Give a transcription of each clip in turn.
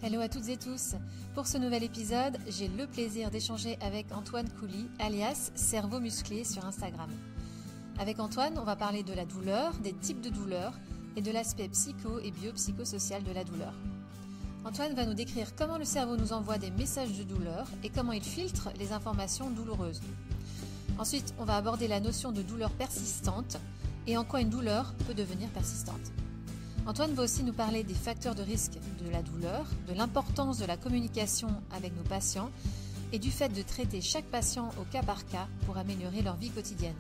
Hello à toutes et tous. Pour ce nouvel épisode, j'ai le plaisir d'échanger avec Antoine Coulis, alias Cerveau Musclé sur Instagram. Avec Antoine, on va parler de la douleur, des types de douleurs et de l'aspect psycho et biopsychosocial de la douleur. Antoine va nous décrire comment le cerveau nous envoie des messages de douleur et comment il filtre les informations douloureuses. Ensuite, on va aborder la notion de douleur persistante et en quoi une douleur peut devenir persistante. Antoine va aussi nous parler des facteurs de risque de la douleur, de l'importance de la communication avec nos patients et du fait de traiter chaque patient au cas par cas pour améliorer leur vie quotidienne.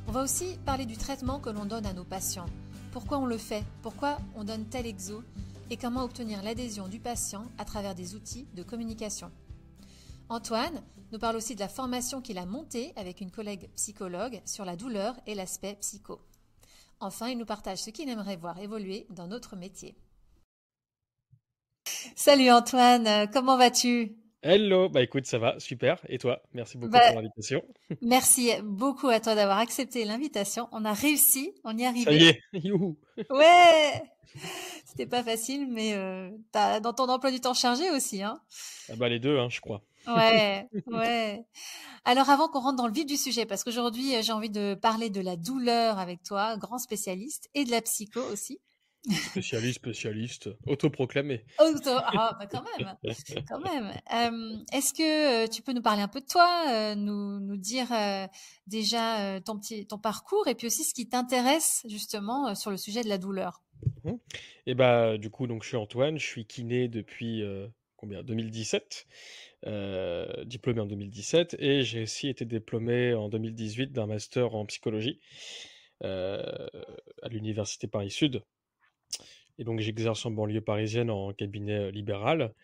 On va aussi parler du traitement que l'on donne à nos patients, pourquoi on le fait, pourquoi on donne tel exo et comment obtenir l'adhésion du patient à travers des outils de communication. Antoine nous parle aussi de la formation qu'il a montée avec une collègue psychologue sur la douleur et l'aspect psycho. Enfin, il nous partage ce qu'il aimerait voir évoluer dans notre métier. Salut Antoine, comment vas-tu? Hello, bah écoute, ça va, super. Et toi? Merci beaucoup Bah, pour l'invitation. merci beaucoup à toi d'avoir accepté l'invitation. On a réussi, on y est Ça y arrivé. est, youhou. Ouais, c'était pas facile, mais t'as dans ton emploi du temps chargé aussi, hein? Ah bah les deux, hein, je crois. Ouais, ouais. Alors avant qu'on rentre dans le vif du sujet, parce qu'aujourd'hui j'ai envie de parler de la douleur avec toi, grand spécialiste, et de la psycho aussi. Spécialiste, autoproclamé. Oh, bah quand même. Est-ce que tu peux nous parler un peu de toi, nous dire déjà ton parcours et puis aussi ce qui t'intéresse justement sur le sujet de la douleur. Mhm. Et bah du coup, donc je suis Antoine, je suis kiné depuis 2017, diplômé en 2017, et j'ai aussi été diplômé en 2018 d'un master en psychologie euh, à l'université Paris-Sud. Et donc j'exerce en banlieue parisienne en cabinet libéral.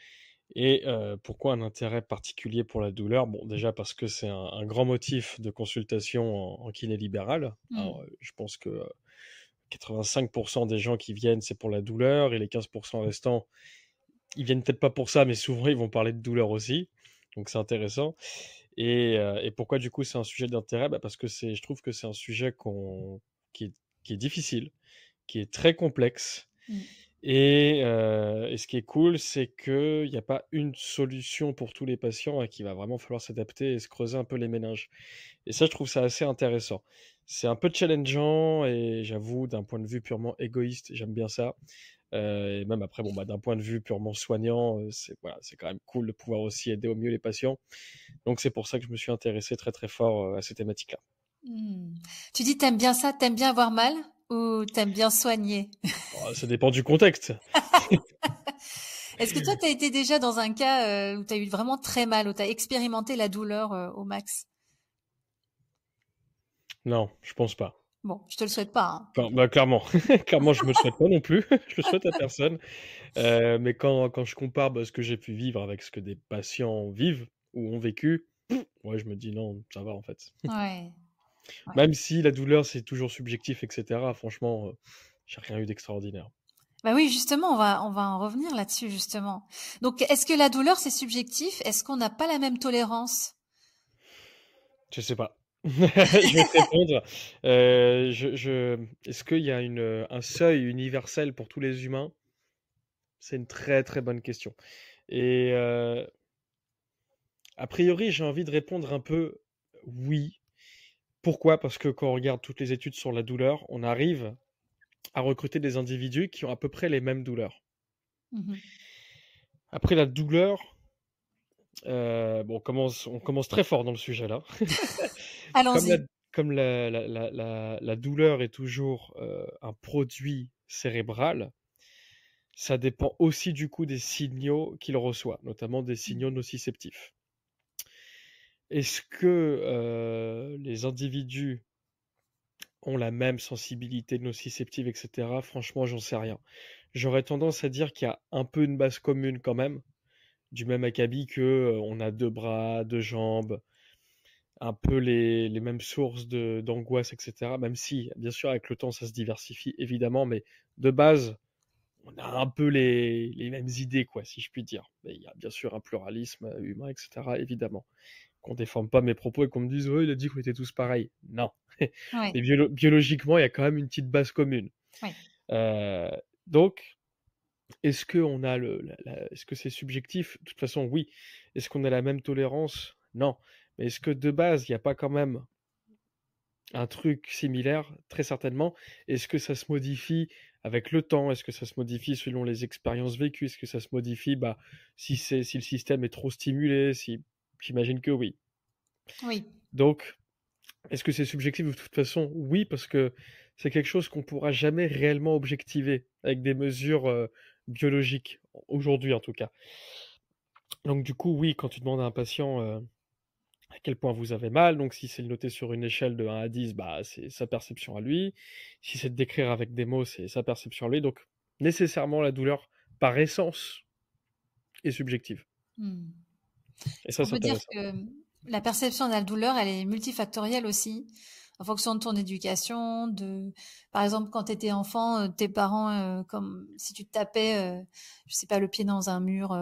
Et pourquoi un intérêt particulier pour la douleur? Bon, déjà parce que c'est un grand motif de consultation en kiné libéral. Alors, Hmm. je pense que 85% des gens qui viennent, c'est pour la douleur, et les 15% restants, ils viennent peut-être pas pour ça, mais souvent ils vont parler de douleur aussi. Donc c'est intéressant. Et pourquoi du coup c'est un sujet d'intérêt? Bah, parce que je trouve que c'est un sujet qui est, qui est difficile, qui est très complexe. Hmm. Et ce qui est cool, c'est qu'il n'y a pas une solution pour tous les patients et qu'il va vraiment falloir s'adapter et se creuser un peu les méninges. Et ça, je trouve ça assez intéressant. C'est un peu challengeant et j'avoue, d'un point de vue purement égoïste, j'aime bien ça. Et même après, bon, bah, d'un point de vue purement soignant, c'est quand même cool de pouvoir aussi aider au mieux les patients. Donc c'est pour ça que je me suis intéressé très très fort à ces thématiques-là. Hmm. Tu dis t'aimes bien ça, t'aimes bien avoir mal ou t'aimes bien soigner? Bon, ça dépend du contexte. Est-ce que toi t'as été déjà dans un cas où t'as eu vraiment très mal, où t'as expérimenté la douleur au max? Non, je pense pas. Bon, je te le souhaite pas, hein. Bah, clairement, clairement, je me le souhaite pas non plus. Je le souhaite à personne. Mais quand je compare ce que j'ai pu vivre avec ce que des patients vivent ou ont vécu, ouais, je me dis non, ça va en fait. Ouais, ouais. Même si la douleur c'est toujours subjectif, etc. Franchement, j'ai rien eu d'extraordinaire. Bah oui, justement, on va en revenir là-dessus, justement. Donc, est-ce que la douleur, c'est subjectif? Est-ce qu'on n'a pas la même tolérance? Je sais pas. Je vais te répondre. Est-ce qu'il y a un seuil universel pour tous les humains? C'est une très très bonne question. Et a priori, j'ai envie de répondre un peu oui. Pourquoi? Parce que quand on regarde toutes les études sur la douleur, on arrive à recruter des individus qui ont à peu près les mêmes douleurs. Mhm. Après la douleur, bon, on commence très fort dans le sujet là. Comme la, Allons-y. comme la douleur est toujours un produit cérébral, ça dépend aussi du coup des signaux qu'il reçoit, notamment des signaux nociceptifs. Est-ce que les individus ont la même sensibilité nociceptive, etc. Franchement, j'en sais rien. J'aurais tendance à dire qu'il y a un peu une base commune quand même, du même acabit que on a deux bras, deux jambes, un peu les mêmes sources d'angoisse, etc. Même si, bien sûr, avec le temps, ça se diversifie, évidemment, mais de base, on a un peu les mêmes idées, quoi, si je puis dire. Mais il y a bien sûr un pluralisme humain, etc., évidemment. Qu'on déforme pas mes propos et qu'on me dise, ouais, il a dit qu'on était tous pareils. Non. Oui, Mais biologiquement, il y a quand même une petite base commune. oui. Euh, donc, Est-ce qu'on a est-ce que c'est subjectif? De toute façon, oui. Est-ce qu'on a la même tolérance? Non. Mais est-ce que de base, il n'y a pas quand même un truc similaire? Très certainement. Est-ce que ça se modifie avec le temps? Est-ce que ça se modifie selon les expériences vécues? Est-ce que ça se modifie, si le système est trop stimulé? J'imagine que oui. Oui. Donc, est-ce que c'est subjectif? De toute façon, oui, parce que c'est quelque chose qu'on pourra jamais réellement objectiver avec des mesures biologiques, aujourd'hui en tout cas. Donc du coup, oui, quand tu demandes à un patient à quel point vous avez mal, donc si c'est noté sur une échelle de 1 à 10, c'est sa perception à lui. Si c'est de décrire avec des mots, c'est sa perception à lui. Donc nécessairement, la douleur, par essence, est subjective. Hmm. Et Est-ce ça, qu'on c'est peut dire intéressant. que la perception de la douleur, elle est multifactorielle aussi, en fonction de ton éducation, par exemple, quand tu étais enfant, tes parents, comme si tu te tapais, je sais pas, le pied dans un mur,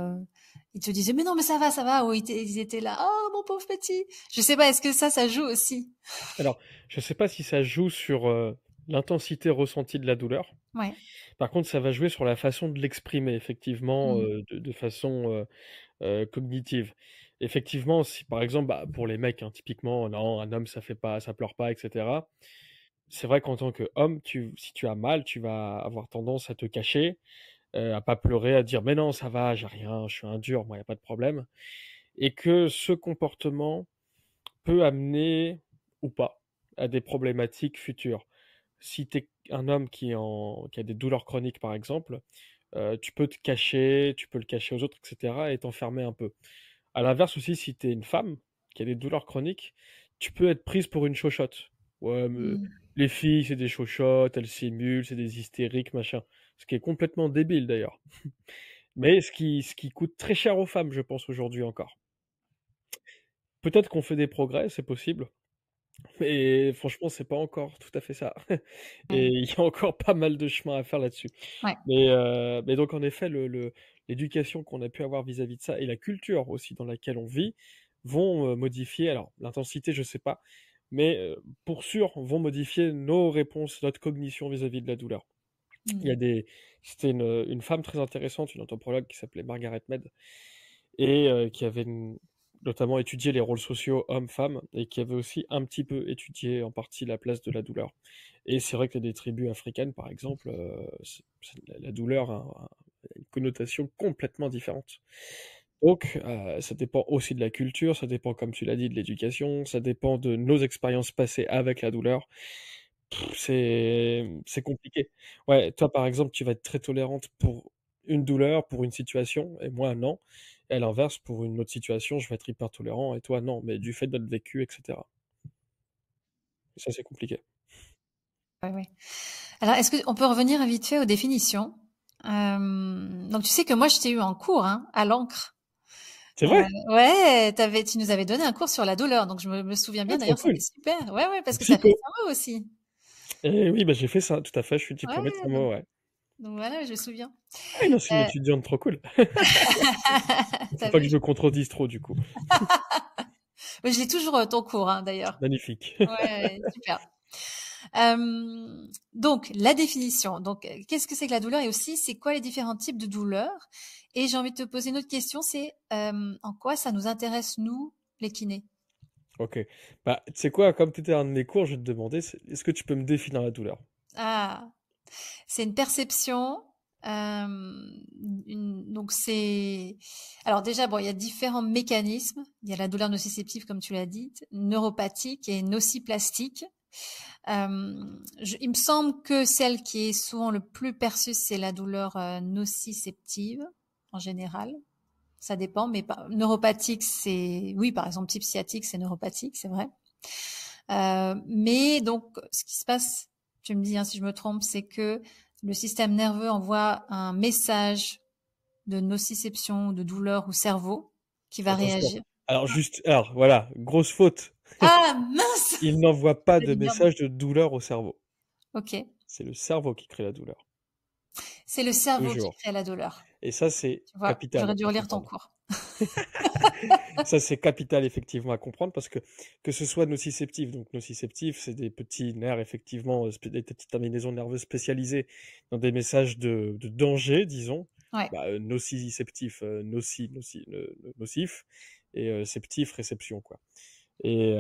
ils te disaient, mais non, mais ça va, ou ils étaient là, oh, mon pauvre petit. Je sais pas, est-ce que ça joue aussi? Alors, je ne sais pas si ça joue sur l'intensité ressentie de la douleur. Ouais. Par contre, ça va jouer sur la façon de l'exprimer, effectivement, Mm. de façon cognitive. Effectivement, si par exemple, pour les mecs, hein, typiquement, non, un homme, ça fait pas, ça pleure pas, etc. C'est vrai qu'en tant qu'homme, si tu as mal, tu vas avoir tendance à te cacher, à pas pleurer, à dire mais non, ça va, j'ai rien, je suis un dur, moi, il n'y a pas de problème. Et que ce comportement peut amener ou pas à des problématiques futures. Si tu es un homme qui a des douleurs chroniques, par exemple, tu peux te cacher, tu peux le cacher aux autres, etc., et t'enfermer un peu. À l'inverse aussi, si tu es une femme qui a des douleurs chroniques, tu peux être prise pour une chochotte. Ouais, mais Mm. les filles, c'est des chochottes, elles simulent, c'est des hystériques, machin. Ce qui est complètement débile d'ailleurs. Mais ce qui coûte très cher aux femmes, je pense, aujourd'hui encore. Peut-être qu'on fait des progrès, c'est possible. Mais franchement, c'est pas encore tout à fait ça. Et Ouais. il y a encore pas mal de chemin à faire là-dessus. Ouais. Mais donc en effet, l'éducation qu'on a pu avoir vis-à-vis de ça et la culture aussi dans laquelle on vit vont modifier, alors l'intensité, je sais pas, mais pour sûr, vont modifier nos réponses, notre cognition vis-à-vis de la douleur. Il y a Mm. c'était une femme très intéressante, une anthropologue qui s'appelait Margaret Mead, et qui avait notamment étudié les rôles sociaux hommes-femmes, et qui avait aussi un petit peu étudié en partie la place de la douleur. Et c'est vrai que des tribus africaines, par exemple, la douleur a une connotation complètement différente. Donc, ça dépend aussi de la culture, ça dépend, comme tu l'as dit, de l'éducation, ça dépend de nos expériences passées avec la douleur. C'est compliqué. Ouais, toi, par exemple, tu vas être très tolérante pour une douleur, pour une situation, et moi, non. Et à l'inverse, pour une autre situation, je vais être hyper tolérant, et toi, non, mais du fait de notre vécu, etc. Et ça, c'est compliqué. Ouais, ouais. Alors, est-ce qu'on peut revenir vite fait aux définitions? Donc, tu sais que moi, je t'ai eu en cours, hein, à l'encre. C'est vrai? Ouais, tu nous avais donné un cours sur la douleur, donc je me souviens Ah, bien. trop D'ailleurs, c'était cool. super. Ouais, ouais, parce que t'as fait Psycho. ça aussi. Et oui, bah, j'ai fait ça, tout à fait, je suis diplômé de Ouais, Samo, ouais. donc voilà, je me souviens. Ah non, c'est une Euh, étudiante trop cool. Faut T'as pas que vu? je me contredise trop, du coup. Mais je lis toujours ton cours, hein, d'ailleurs. Magnifique. Ouais, super. Donc, la définition. Donc, qu'est-ce que c'est que la douleur et aussi, c'est quoi les différents types de douleurs? Et j'ai envie de te poser une autre question, c'est en quoi ça nous intéresse, nous, les kinés? Ok. Bah, tu sais quoi, comme tu étais un de mes cours, je vais te demander, est-ce que tu peux me définir la douleur? Ah, c'est une perception. Donc c'est. Alors déjà, bon, il y a différents mécanismes. Il y a la douleur nociceptive, comme tu l'as dit, neuropathique et nociplastique. Il me semble que celle qui est souvent le plus perçue, c'est la douleur nociceptive en général. Ça dépend, mais neuropathique, c'est oui, par exemple, type sciatique, c'est neuropathique, c'est vrai. Mais donc, ce qui se passe, tu me dis hein, si je me trompe, c'est que le système nerveux envoie un message de nociception, de douleur au cerveau qui va Attention. réagir. Alors voilà, grosse faute. Ah mince! Il n'envoie pas de J'allais dire non. message de douleur au cerveau. Ok. C'est le cerveau qui crée la douleur. C'est le cerveau qui Toujours. crée la douleur. Et ça, c'est Tu vois, j'aurais capital dû à relire ton comprendre. cours. Ça, c'est capital, effectivement, à comprendre parce que ce soit nociceptif. Donc, nociceptif, c'est des petits nerfs, effectivement, des petites terminaisons nerveuses spécialisées dans des messages de danger, disons. Ouais. Nociceptif, nocif, et septif, réception, quoi. Et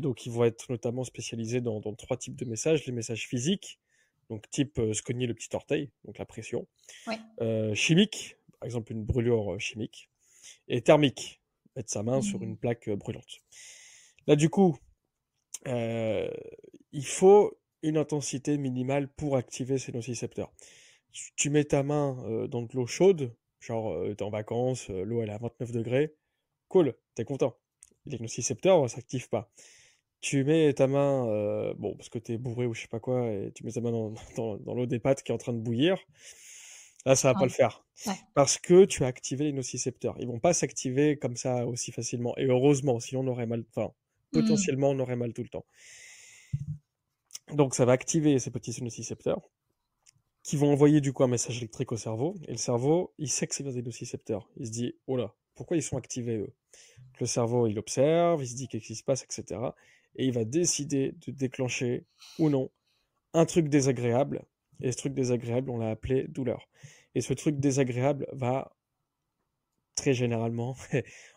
donc, ils vont être notamment spécialisés dans 3 types de messages. Les messages physiques, donc type se cogner le petit orteil, donc la pression. Ouais. Chimique, par exemple une brûlure chimique. Et thermique, mettre sa main sur une plaque brûlante. Là, du coup, il faut une intensité minimale pour activer ces nocicepteurs. Tu mets ta main dans de l'eau chaude, genre t'es en vacances, l'eau elle est à 29 degrés, cool, t'es content. Les nocicepteurs, ça s'active pas. Tu mets ta main, bon, parce que t'es bourré ou je sais pas quoi, et tu mets ta main dans l'eau des pâtes qui est en train de bouillir, là ça va pas Ouais. le faire. Ouais. Parce que tu as activé les nocicepteurs. Ils vont pas s'activer comme ça aussi facilement. Et heureusement, sinon on aurait mal, enfin, potentiellement on aurait mal tout le temps. Donc ça va activer ces petits nocicepteurs qui vont envoyer du coup un message électrique au cerveau. Et le cerveau, il sait que c'est bien des nocicepteurs. Il se dit, oh là, pourquoi ils sont activés eux? Le cerveau, il observe, il se dit qu'est-ce qui se passe, etc. Et il va décider de déclencher ou non un truc désagréable. Et ce truc désagréable, on l'a appelé douleur. Et ce truc désagréable va très généralement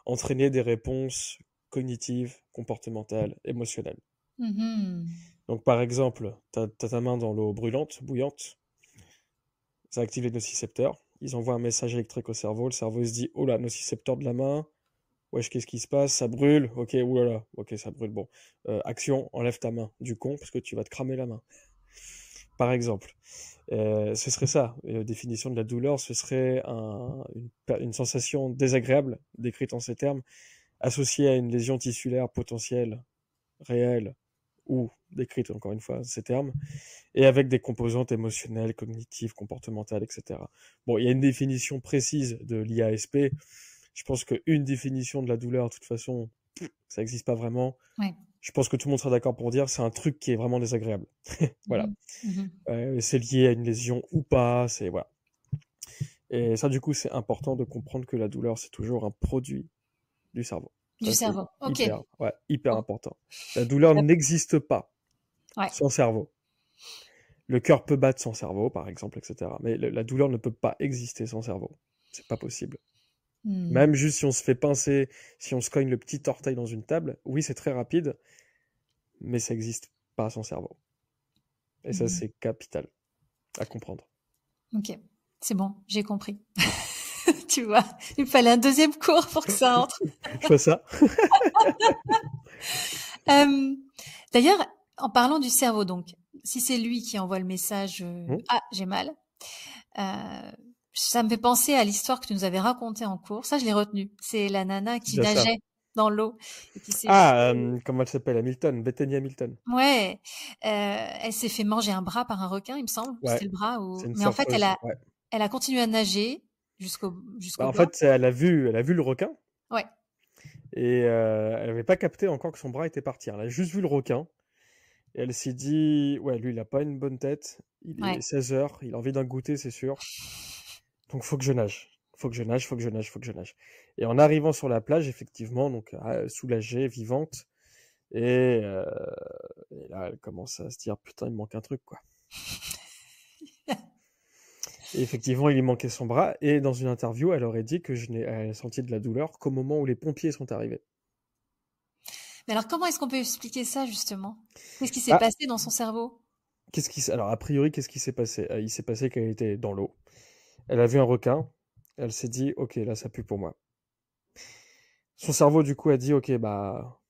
entraîner des réponses cognitives, comportementales, émotionnelles. Donc par exemple, t'as ta main dans l'eau brûlante, bouillante, ça active les nocicepteurs, ils envoient un message électrique au cerveau il se dit, oh là, nocicepteur de la main, wesh, qu'est-ce qui se passe, ça brûle, ok, oulala, ok, ça brûle, bon, action, enlève ta main du con, parce que tu vas te cramer la main. Par exemple, ce serait ça, la définition de la douleur, ce serait une sensation désagréable, décrite en ces termes, associée à une lésion tissulaire potentielle, réelle, ou décrite encore une fois ces termes, et avec des composantes émotionnelles, cognitives, comportementales, etc. Bon, il y a une définition précise de l'IASP. Je pense qu'une définition de la douleur, de toute façon, ça n'existe pas vraiment. Ouais. Je pense que tout le monde sera d'accord pour dire c'est un truc qui est vraiment désagréable. Voilà. Mhm. C'est lié à une lésion ou pas, c'est voilà. Et ça, du coup, c'est important de comprendre que la douleur, c'est toujours un produit du cerveau. Du Ça, c'est cerveau. Ok. hyper Oh. important. La douleur n'existe pas Ouais. sans cerveau. Le cœur peut battre sans cerveau, par exemple, etc. Mais la douleur ne peut pas exister sans cerveau. C'est pas possible. Même juste si on se fait pincer, si on se cogne le petit orteil dans une table, oui, c'est très rapide, mais ça n'existe pas sans cerveau. Et ça, c'est capital à comprendre. Ok, c'est bon, j'ai compris. Tu vois, il me fallait un deuxième cours pour que ça entre. Je fais ça. D'ailleurs, en parlant du cerveau, donc, si c'est lui qui envoie le message ah, j'ai mal, ça me fait penser à l'histoire que tu nous avais racontée en cours. Ça, je l'ai retenu. C'est la nana qui nageait dans l'eau et qui s'est comment elle s'appelle, Hamilton, Bethany Hamilton. Ouais, elle s'est fait manger un bras par un requin, il me semble. Ouais, C'était le bras c'est une mais en fait, surfeuse. elle a continué à nager jusqu'au En bord. fait, elle a vu le requin. Ouais. Et elle n'avait pas capté encore que son bras était parti. Elle a juste vu le requin. Et elle s'est dit, ouais, lui, il a pas une bonne tête. Il est 16h, il a envie d'un goûter, c'est sûr. Donc, faut que je nage. Faut que je nage. Et en arrivant sur la plage, effectivement, donc soulagée, vivante. Et là, elle commence à se dire, putain, il me manque un truc, quoi. Et effectivement, il lui manquait son bras. Et dans une interview, elle aurait dit que elle a senti de la douleur qu'au moment où les pompiers sont arrivés. Mais alors, comment est-ce qu'on peut expliquer ça, justement? Qu'est-ce qui s'est passé dans son cerveau? Alors, a priori, qu'est-ce qui s'est passé? Il s'est passé qu'elle était dans l'eau. Elle a vu un requin. Elle s'est dit, ok, là, ça pue pour moi. Son cerveau, du coup, a dit, ok, bah,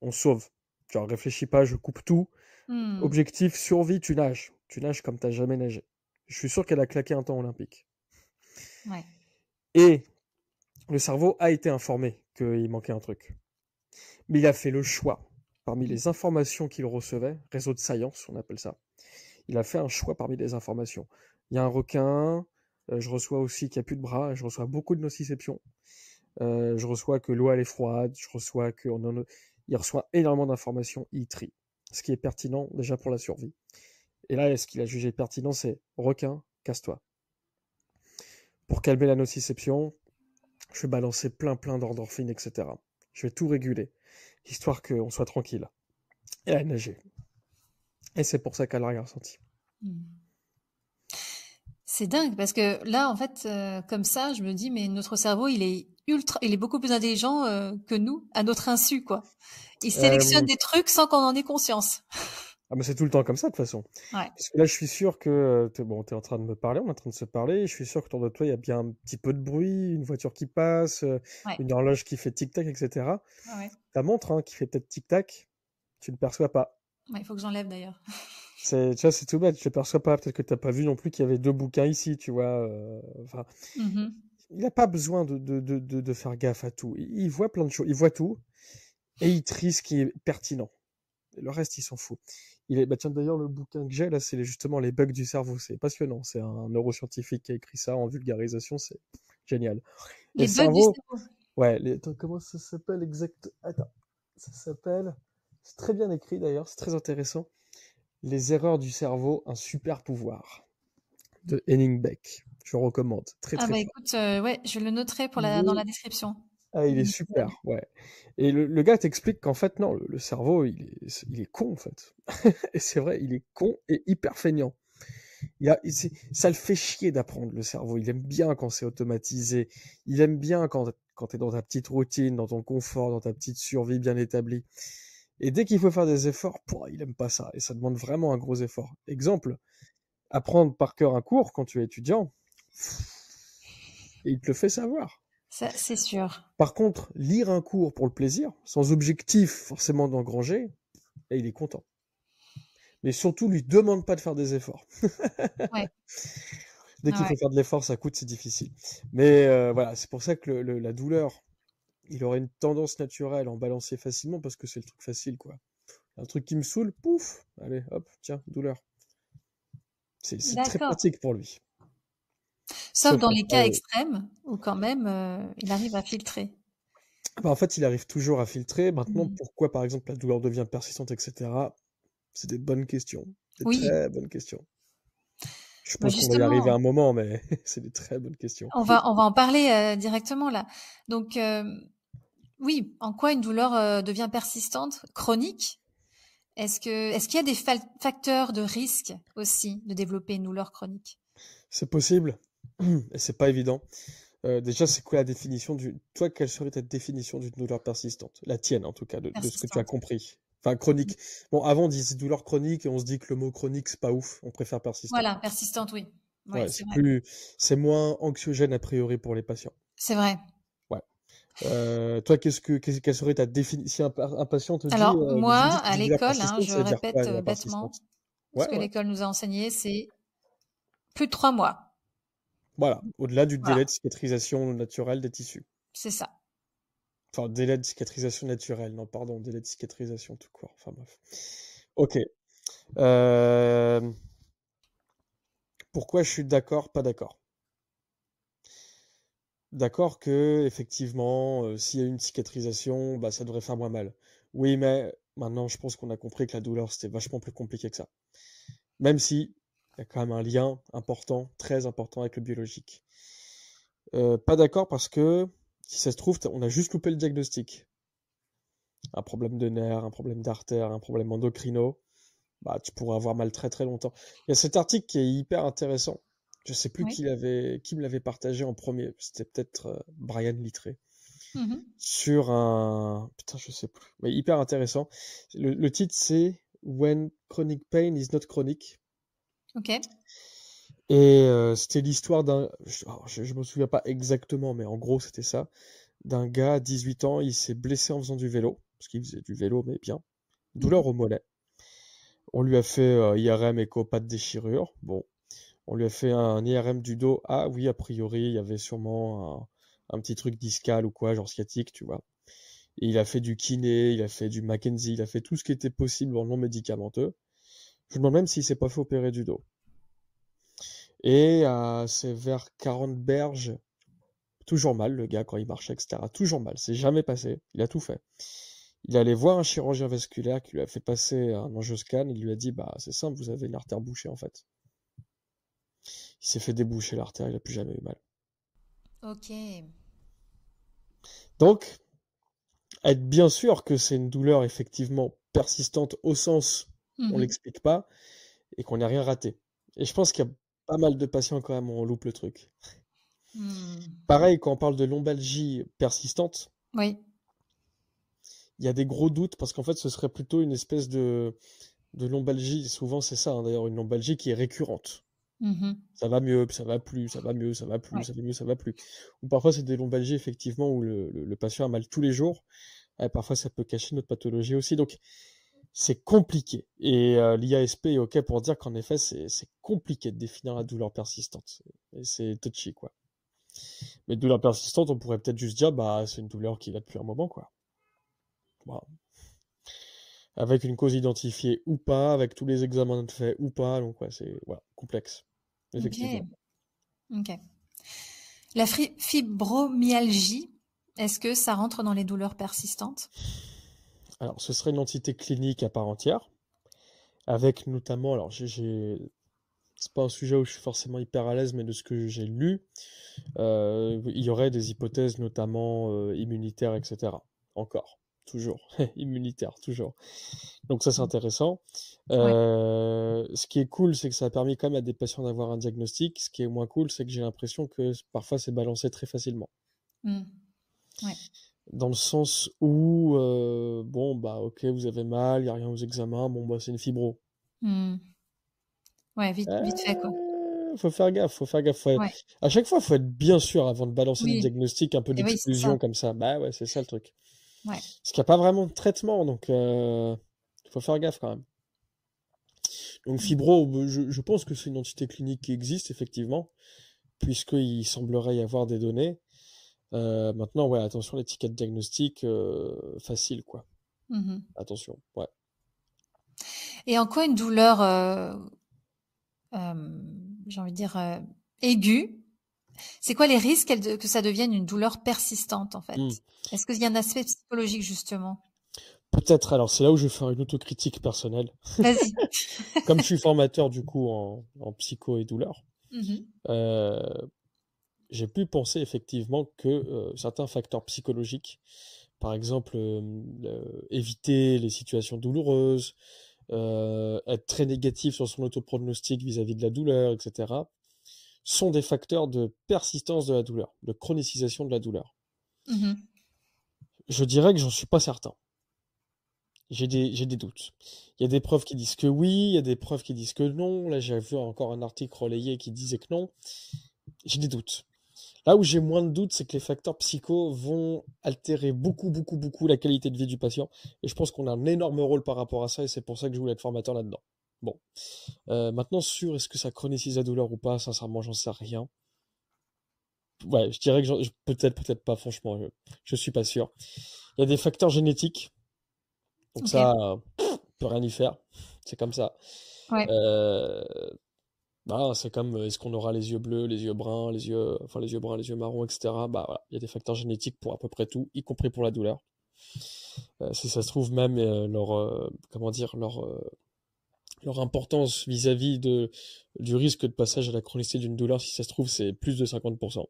on sauve. Genre, réfléchis pas, je coupe tout. Objectif, survie, tu nages. Tu nages comme t'as jamais nagé. Je suis sûr qu'elle a claqué un temps olympique. Ouais. Et le cerveau a été informé qu'il manquait un truc. Mais il a fait le choix. Parmi les informations qu'il recevait, réseau de science, on appelle ça, il a fait un choix parmi les informations. Il y a un requin, je reçois aussi qu'il n'y a plus de bras, je reçois beaucoup de nociception, je reçois que l'eau elle est froide, je reçois que il reçoit énormément d'informations, il trie. Ce qui est pertinent déjà pour la survie. Et là, ce qu'il a jugé pertinent, c'est requin, casse-toi. Pour calmer la nociception, je vais balancer plein d'endorphines, etc. Je vais tout réguler, histoire qu'on soit tranquille. Et elle a nagé. Et c'est pour ça qu'elle l'a rien ressenti. C'est dingue parce que là, en fait, comme ça, je me dis, mais notre cerveau, il est beaucoup plus intelligent que nous, à notre insu, quoi. Il sélectionne Euh, des trucs sans qu'on en ait conscience. Ah mais c'est tout le temps comme ça de toute façon. Ouais, Parce que là, je suis sûr que t'es en train de me parler, on est en train de se parler. Je suis sûr qu'autour de toi, il y a bien un petit peu de bruit, une voiture qui passe, ouais, une horloge qui fait tic-tac, etc. ouais, ouais. Ta montre, hein, qui fait peut-être tic-tac, tu ne le perçois pas. Ouais, il faut que j'enlève d'ailleurs. Tu vois, c'est tout bête, tu le perçois pas. Peut-être que t'as pas vu non plus qu'il y avait deux bouquins ici, tu vois. Enfin, Mhm. il n'a pas besoin de faire gaffe à tout. Il voit plein de choses, il voit tout et il trie ce qui est pertinent. Et le reste, il s'en fout. Bah tiens, d'ailleurs, le bouquin que j'ai là, c'est justement les bugs du cerveau. C'est passionnant. C'est un neuroscientifique qui a écrit ça en vulgarisation. C'est génial. Et le Les bugs du cerveau, cerveau. ouais. Attends, comment ça s'appelle exact? Attends, ça s'appelle. C'est très bien écrit d'ailleurs. C'est très intéressant. Les erreurs du cerveau, un super pouvoir de Henning Beck. Je recommande. Très Ah très bah fort. écoute, ouais, je le noterai dans la description Il de est l'épisode. super, ouais. Et le gars t'explique qu'en fait, non, le cerveau, il est con, en fait. Et c'est vrai, il est con et hyper feignant. Ça le fait chier d'apprendre, le cerveau. Il aime bien quand c'est automatisé. Il aime bien quand t'es dans ta petite routine, dans ton confort, dans ta petite survie bien établie. Et dès qu'il faut faire des efforts, il aime pas ça. Et ça demande vraiment un gros effort. Exemple, apprendre par cœur un cours quand tu es étudiant, et il te le fait savoir. Ça, c'est sûr. Par contre, lire un cours pour le plaisir, sans objectif forcément d'engranger, et il est content. Mais surtout, lui demande pas de faire des efforts. Ouais, Dès qu'il ouais. faut faire de l'effort, ça coûte, c'est difficile. Mais voilà, c'est pour ça que la douleur, il aurait une tendance naturelle à en balancer facilement parce que c'est le truc facile, quoi. Un truc qui me saoule, pouf, allez, hop, tiens, douleur. C'est très D'accord. pratique pour lui. Sauf Sauf dans les cas qu'après, extrêmes où quand même il arrive à filtrer. en fait, il arrive toujours à filtrer. Maintenant, Mhm. pourquoi, par exemple, la douleur devient persistante, etc., c'est des bonnes questions. Des Oui, très bonnes questions. Je bah pense qu'on va y arriver à justement, un moment, mais c'est des très bonnes questions. on va en parler directement là. Donc oui, en quoi une douleur devient persistante, chronique? Est-ce qu'il y a des facteurs de risque aussi de développer une douleur chronique? C'est possible, et c'est pas évident. Déjà, c'est quoi la définition Toi, quelle serait ta définition d'une douleur persistante? La tienne, en tout cas, de ce que tu as Persistante. compris. Enfin, chronique. Bon, avant, on disait douleur chronique et on se dit que le mot chronique, c'est pas ouf. On préfère persistant. Voilà, persistante, oui. Oui, Ouais, c'est c'est vrai. plus, c'est moins anxiogène a priori pour les patients. C'est vrai. Ouais. Toi, quelle serait ta définition? Si un patient te dit, Alors je lui moi, dis que à j'ai une douleur l'école, hein, persistante, je ça veut dire quoi, répète une douleur persistante? bêtement ce Ouais, que ouais. l'école nous a enseigné, c'est plus de 3 mois. Voilà. Au-delà du Voilà, délai de cicatrisation naturelle des tissus. c'est ça. Enfin, délai de cicatrisation naturelle, non, pardon, délai de cicatrisation tout court. Enfin bref. Ok. Euh, Pourquoi je suis d'accord, pas d'accord? D'accord que, effectivement, s'il y a une cicatrisation, bah, ça devrait faire moins mal. Oui, mais maintenant, je pense qu'on a compris que la douleur, c'était vachement plus compliqué que ça. Même si, il y a quand même un lien important, très important avec le biologique. Pas d'accord parce que, si ça se trouve, on a juste loupé le diagnostic. Un problème de nerfs, un problème d'artère, un problème endocrino. Bah, tu pourrais avoir mal très très longtemps. Il y a cet article qui est hyper intéressant. Je sais plus Oui. qui me l'avait partagé en premier. C'était peut-être Brian Littré. Mhm. Sur un... Putain, je sais plus. Mais hyper intéressant. Le titre, c'est When Chronic Pain is Not Chronic. Ok. Et c'était l'histoire d'un... Je me souviens pas exactement, mais en gros, c'était ça. D'un gars, 18 ans, il s'est blessé en faisant du vélo. Parce qu'il faisait du vélo, mais bien. Mhm. Douleur au mollet. On lui a fait IRM, écho, pas de déchirure. Bon, on lui a fait un IRM du dos. Ah oui, a priori, il y avait sûrement un petit truc discal ou quoi, genre sciatique, tu vois. Et il a fait du kiné, il a fait du Mackenzie, il a fait tout ce qui était possible en non médicamenteux. Je me demande même s'il s'est pas fait opérer du dos. Et c'est vers 40 berges, toujours mal, le gars, quand il marchait, etc. Toujours mal, c'est jamais passé. Il a tout fait. Il allait voir un chirurgien vasculaire qui lui a fait passer un angioscan. Il lui a dit, bah, c'est simple, vous avez une artère bouchée, en fait. Il s'est fait déboucher l'artère, il a plus jamais eu mal. Ok. Donc, être bien sûr que c'est une douleur effectivement persistante au sens on Mhm. l'explique pas et qu'on n'a rien raté. Et je pense qu'il y a pas mal de patients quand même, on loupe le truc. Hmm. Pareil, quand on parle de lombalgie persistante, Oui. il y a des gros doutes parce qu'en fait, ce serait plutôt une espèce de lombalgie. Souvent, c'est ça, hein, d'ailleurs, une lombalgie qui est récurrente. Mhm. Ça va mieux, puis ça va plus, ça va mieux, ça va plus, Ouais. ça va mieux, ça va plus. Ou parfois, c'est des lombalgies, effectivement, où le patient a mal tous les jours. Et parfois, ça peut cacher notre pathologie aussi. Donc, c'est compliqué. Et l'IASP est OK pour dire qu'en effet, c'est compliqué de définir la douleur persistante. Et c'est touchy, quoi. Mais douleur persistante, on pourrait peut-être juste dire, bah, c'est une douleur qui va depuis un moment, quoi. Voilà. Avec une cause identifiée ou pas, avec tous les examens de fait ou pas. Donc, ouais, c'est voilà, complexe. Effectivement. Ok. Ok. La fibromyalgie, est-ce que ça rentre dans les douleurs persistantes? Alors, ce serait une entité clinique à part entière, avec notamment, alors c'est pas un sujet où je suis forcément hyper à l'aise, mais de ce que j'ai lu, il y aurait des hypothèses notamment immunitaires, etc. Encore, toujours, immunitaire, toujours. Donc ça, c'est intéressant. Ouais. Ce qui est cool, c'est que ça a permis quand même à des patients d'avoir un diagnostic. Ce qui est moins cool, c'est que j'ai l'impression que parfois c'est balancé très facilement. Mm. Ouais. Dans le sens où, bon, bah ok, vous avez mal, il n'y a rien aux examens, bon, bah c'est une fibro. Mm. Ouais, vite fait, quoi. Faut faire gaffe, faut faire gaffe. Ouais. À chaque fois, faut être bien sûr avant de balancer des Oui. diagnostics, un peu Et oui, c'est ça. d'exclusion comme ça. Bah ouais, c'est ça le truc. Ouais. Parce qu'il n'y a pas vraiment de traitement, donc faut faire gaffe quand même. Donc Mm. fibro, je pense que c'est une entité clinique qui existe effectivement, puisqu'il semblerait y avoir des données. Maintenant, ouais, attention, l'étiquette diagnostique, facile, quoi. Mhm. Attention, ouais. Et en quoi une douleur, j'ai envie de dire, aiguë, c'est quoi les risques que ça devienne une douleur persistante, en fait? Hmm. Est-ce qu'il y a un aspect psychologique, justement? Peut-être, alors c'est là où je vais faire une autocritique personnelle. Vas-y. Comme je suis formateur du coup en psycho et douleur, Mhm. euh, j'ai pu penser effectivement que certains facteurs psychologiques, par exemple éviter les situations douloureuses, être très négatif sur son autopronostic vis-à-vis de la douleur, etc., sont des facteurs de persistance de la douleur, de chronicisation de la douleur. Mhm. Je dirais que j'en suis pas certain. J'ai des doutes. Il y a des preuves qui disent que oui, il y a des preuves qui disent que non. Là, j'ai vu encore un article relayé qui disait que non. J'ai des doutes. Là où j'ai moins de doutes, c'est que les facteurs psycho vont altérer beaucoup, beaucoup, beaucoup la qualité de vie du patient. Et je pense qu'on a un énorme rôle par rapport à ça, et c'est pour ça que je voulais être formateur là-dedans. Bon. Maintenant, sur est-ce que ça chronicise la douleur ou pas, sincèrement, j'en sais rien. Ouais, je dirais que peut-être, peut-être pas, franchement, je suis pas sûr. Il y a des facteurs génétiques, donc Ok. ça, on peut rien y faire. C'est comme ça. Ouais. Euh, Bah, c'est comme est-ce qu'on aura les yeux bleus, les yeux bruns, les yeux bruns, les yeux marrons, etc. Bah voilà, il y a des facteurs génétiques pour à peu près tout, y compris pour la douleur. Si ça se trouve même comment dire leur importance vis-à-vis du risque de passage à la chronicité d'une douleur, si ça se trouve, c'est plus de 50%.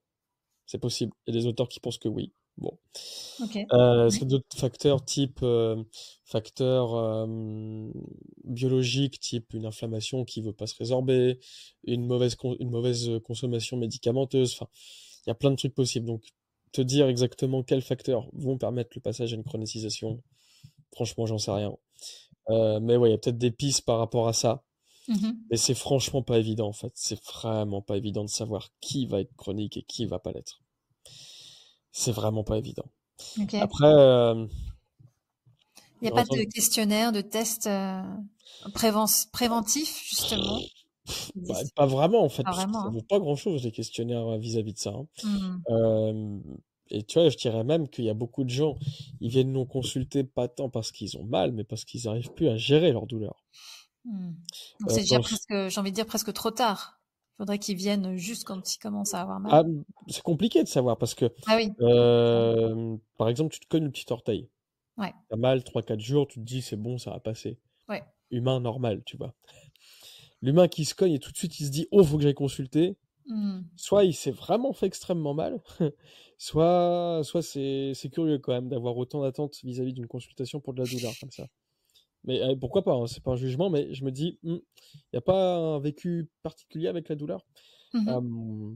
C'est possible. Il y a des auteurs qui pensent que oui. Bon. Ok. Est-ce Ouais. qu'il y a d'autres facteurs type facteurs biologiques, type une inflammation qui veut pas se résorber, une mauvaise consommation médicamenteuse. Enfin, il y a plein de trucs possibles. Donc, te dire exactement quels facteurs vont permettre le passage à une chronicisation, franchement, j'en sais rien. Mais ouais, il y a peut-être des pistes par rapport à ça. Mhm. Mais c'est franchement pas évident en fait. C'est vraiment pas évident de savoir qui va être chronique et qui va pas l'être. C'est vraiment pas évident. Ok. Après, Il n'y a pas de questionnaire, de test préventif, justement? Qui bah, existe pas vraiment en fait, pas parce que vraiment, ça hein? vaut pas grand-chose les questionnaires vis-à-vis de ça, hein. Mmh. Euh, et tu vois, je dirais même qu'il y a beaucoup de gens, ils viennent nous consulter pas tant parce qu'ils ont mal, mais parce qu'ils n'arrivent plus à gérer leur douleur. Mmh. Donc Euh, c'est déjà dans- presque, j'ai envie de dire presque trop tard. Il faudrait qu'ils viennent juste quand ils commencent à avoir mal. Ah, c'est compliqué de savoir parce que, Ah oui. par exemple, tu te cognes le petit orteil. Ouais, T'as mal 3-4 jours, tu te dis c'est bon, ça va passer. ouais. Humain normal, tu vois. L'humain qui se cogne et tout de suite il se dit oh, faut que j'aille consulter. Mmh. Soit il s'est vraiment fait extrêmement mal, soit c'est curieux quand même d'avoir autant d'attentes vis-à-vis d'une consultation pour de la douleur comme ça. Mais pourquoi pas, hein, c'est pas un jugement, mais je me dis, il n'y a pas un vécu particulier avec la douleur. Mhm. Euh,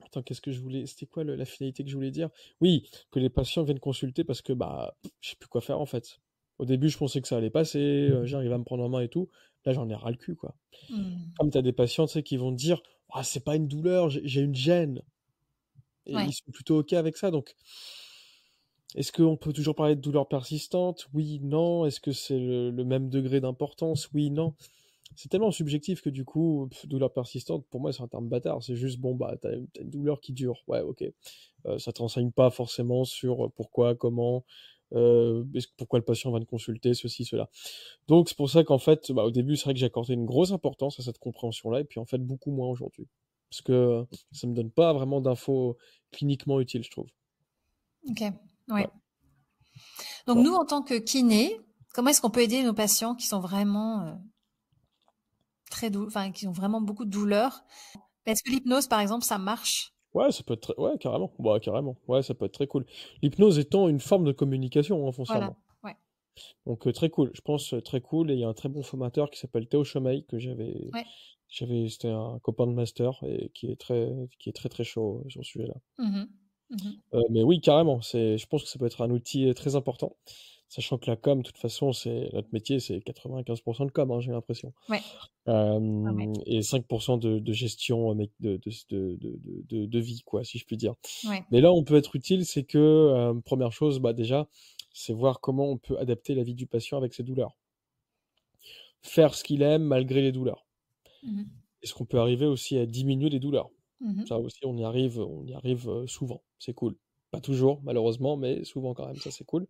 Attends, qu'est-ce que je voulais. C'était quoi la finalité que je voulais dire? Oui, que les patients viennent consulter parce que bah, je sais plus quoi faire en fait. Au début, je pensais que ça allait passer, j'arrive à me prendre en main et tout. Là, j'en ai ras le cul, quoi. Mhm. Comme tu as des patients, tu sais, qui vont te dire, ah, c'est pas une douleur, j'ai une gêne. Et ils Ouais, sont plutôt OK avec ça. Donc, est-ce qu'on peut toujours parler de douleur persistante? Oui, non. Est-ce que c'est le même degré d'importance? Oui, non. C'est tellement subjectif que du coup, douleur persistante, pour moi, c'est un terme bâtard. C'est juste, bon, bah, t'as une douleur qui dure. Ouais, ok. Ça te renseigne pas forcément sur pourquoi, comment, pourquoi le patient va te consulter, ceci, cela. Donc, c'est pour ça qu'en fait, bah, au début, c'est vrai que j'ai accordé une grosse importance à cette compréhension-là, et puis en fait, beaucoup moins aujourd'hui. Parce que ça me donne pas vraiment d'infos cliniquement utiles, je trouve. ok, ouais. Ouais. Donc Bon. nous, en tant que kiné, comment est-ce qu'on peut aider nos patients qui sont vraiment enfin, qui ont vraiment beaucoup de douleurs? Est-ce que l'hypnose, par exemple, ça marche? Ouais, ça peut être ouais, carrément. Bah, carrément. Ouais, ça peut être très cool. L'hypnose étant une forme de communication, hein, Voilà, foncièrement. ouais, Donc très cool, je pense très cool. Et il y a un très bon formateur qui s'appelle Théo Chomeil que ouais. c'était un copain de master et qui est très très chaud sur ce sujet-là. Mhm, mhm. Mais oui, carrément, je pense que ça peut être un outil très important, sachant que la com, de toute façon, c'est notre métier, c'est 95% de com, hein, j'ai l'impression. Ouais, ouais, ouais, Et 5% de gestion de vie, quoi, si je puis dire. ouais. Mais là, on peut être utile, c'est que, première chose, bah déjà, c'est voir comment on peut adapter la vie du patient avec ses douleurs. Faire ce qu'il aime malgré les douleurs. Mhm, Est-ce qu'on peut arriver aussi à diminuer les douleurs? mhm. Ça aussi, on y arrive souvent. C'est cool. Pas toujours, malheureusement, mais souvent quand même, ça c'est cool.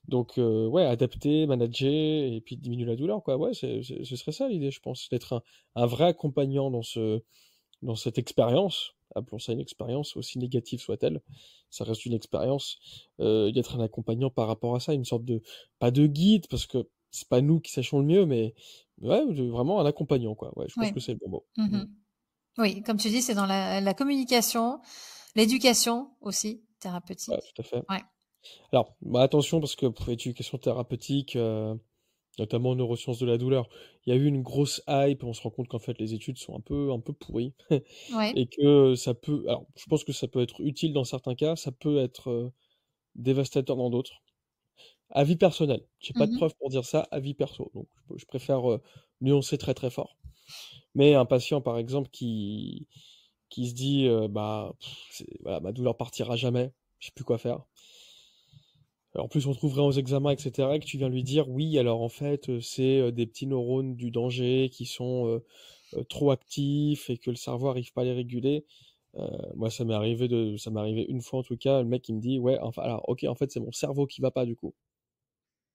Donc, ouais, adapter, manager, et puis diminuer la douleur, quoi. Ouais, ce serait ça l'idée, je pense. D'être un vrai accompagnant dans cette expérience. Appelons ça une expérience, aussi négative soit-elle. Ça reste une expérience. D'être un accompagnant par rapport à ça, une sorte de, pas de guide, parce que c'est pas nous qui sachons le mieux, mais ouais, vraiment un accompagnant, quoi. Ouais, je pense Ouais. que c'est le bon mot. Mm. Mhm. Oui, comme tu dis, c'est dans la communication, l'éducation aussi, Ouais, thérapeutique. tout à fait. Ouais. Alors, bah, attention, parce que pour éducation thérapeutique, notamment en neurosciences de la douleur, il y a eu une grosse hype, on se rend compte qu'en fait les études sont un peu pourries, Ouais. et que ça peut, alors je pense que ça peut être utile dans certains cas, ça peut être dévastateur dans d'autres. Avis personnel, j'ai pas de Mhm. preuves pour dire ça, avis perso, donc je préfère nuancer très très fort. Mais un patient par exemple qui se dit bah voilà, ma douleur partira jamais, je sais plus quoi faire. En plus, on trouverait aux examens, etc., que tu viens lui dire, oui, alors en fait, c'est des petits neurones du danger qui sont trop actifs et que le cerveau arrive pas à les réguler. Moi, ça m'est arrivé une fois en tout cas, le mec il me dit, ouais, enfin, alors, ok, en fait, c'est mon cerveau qui va pas du coup.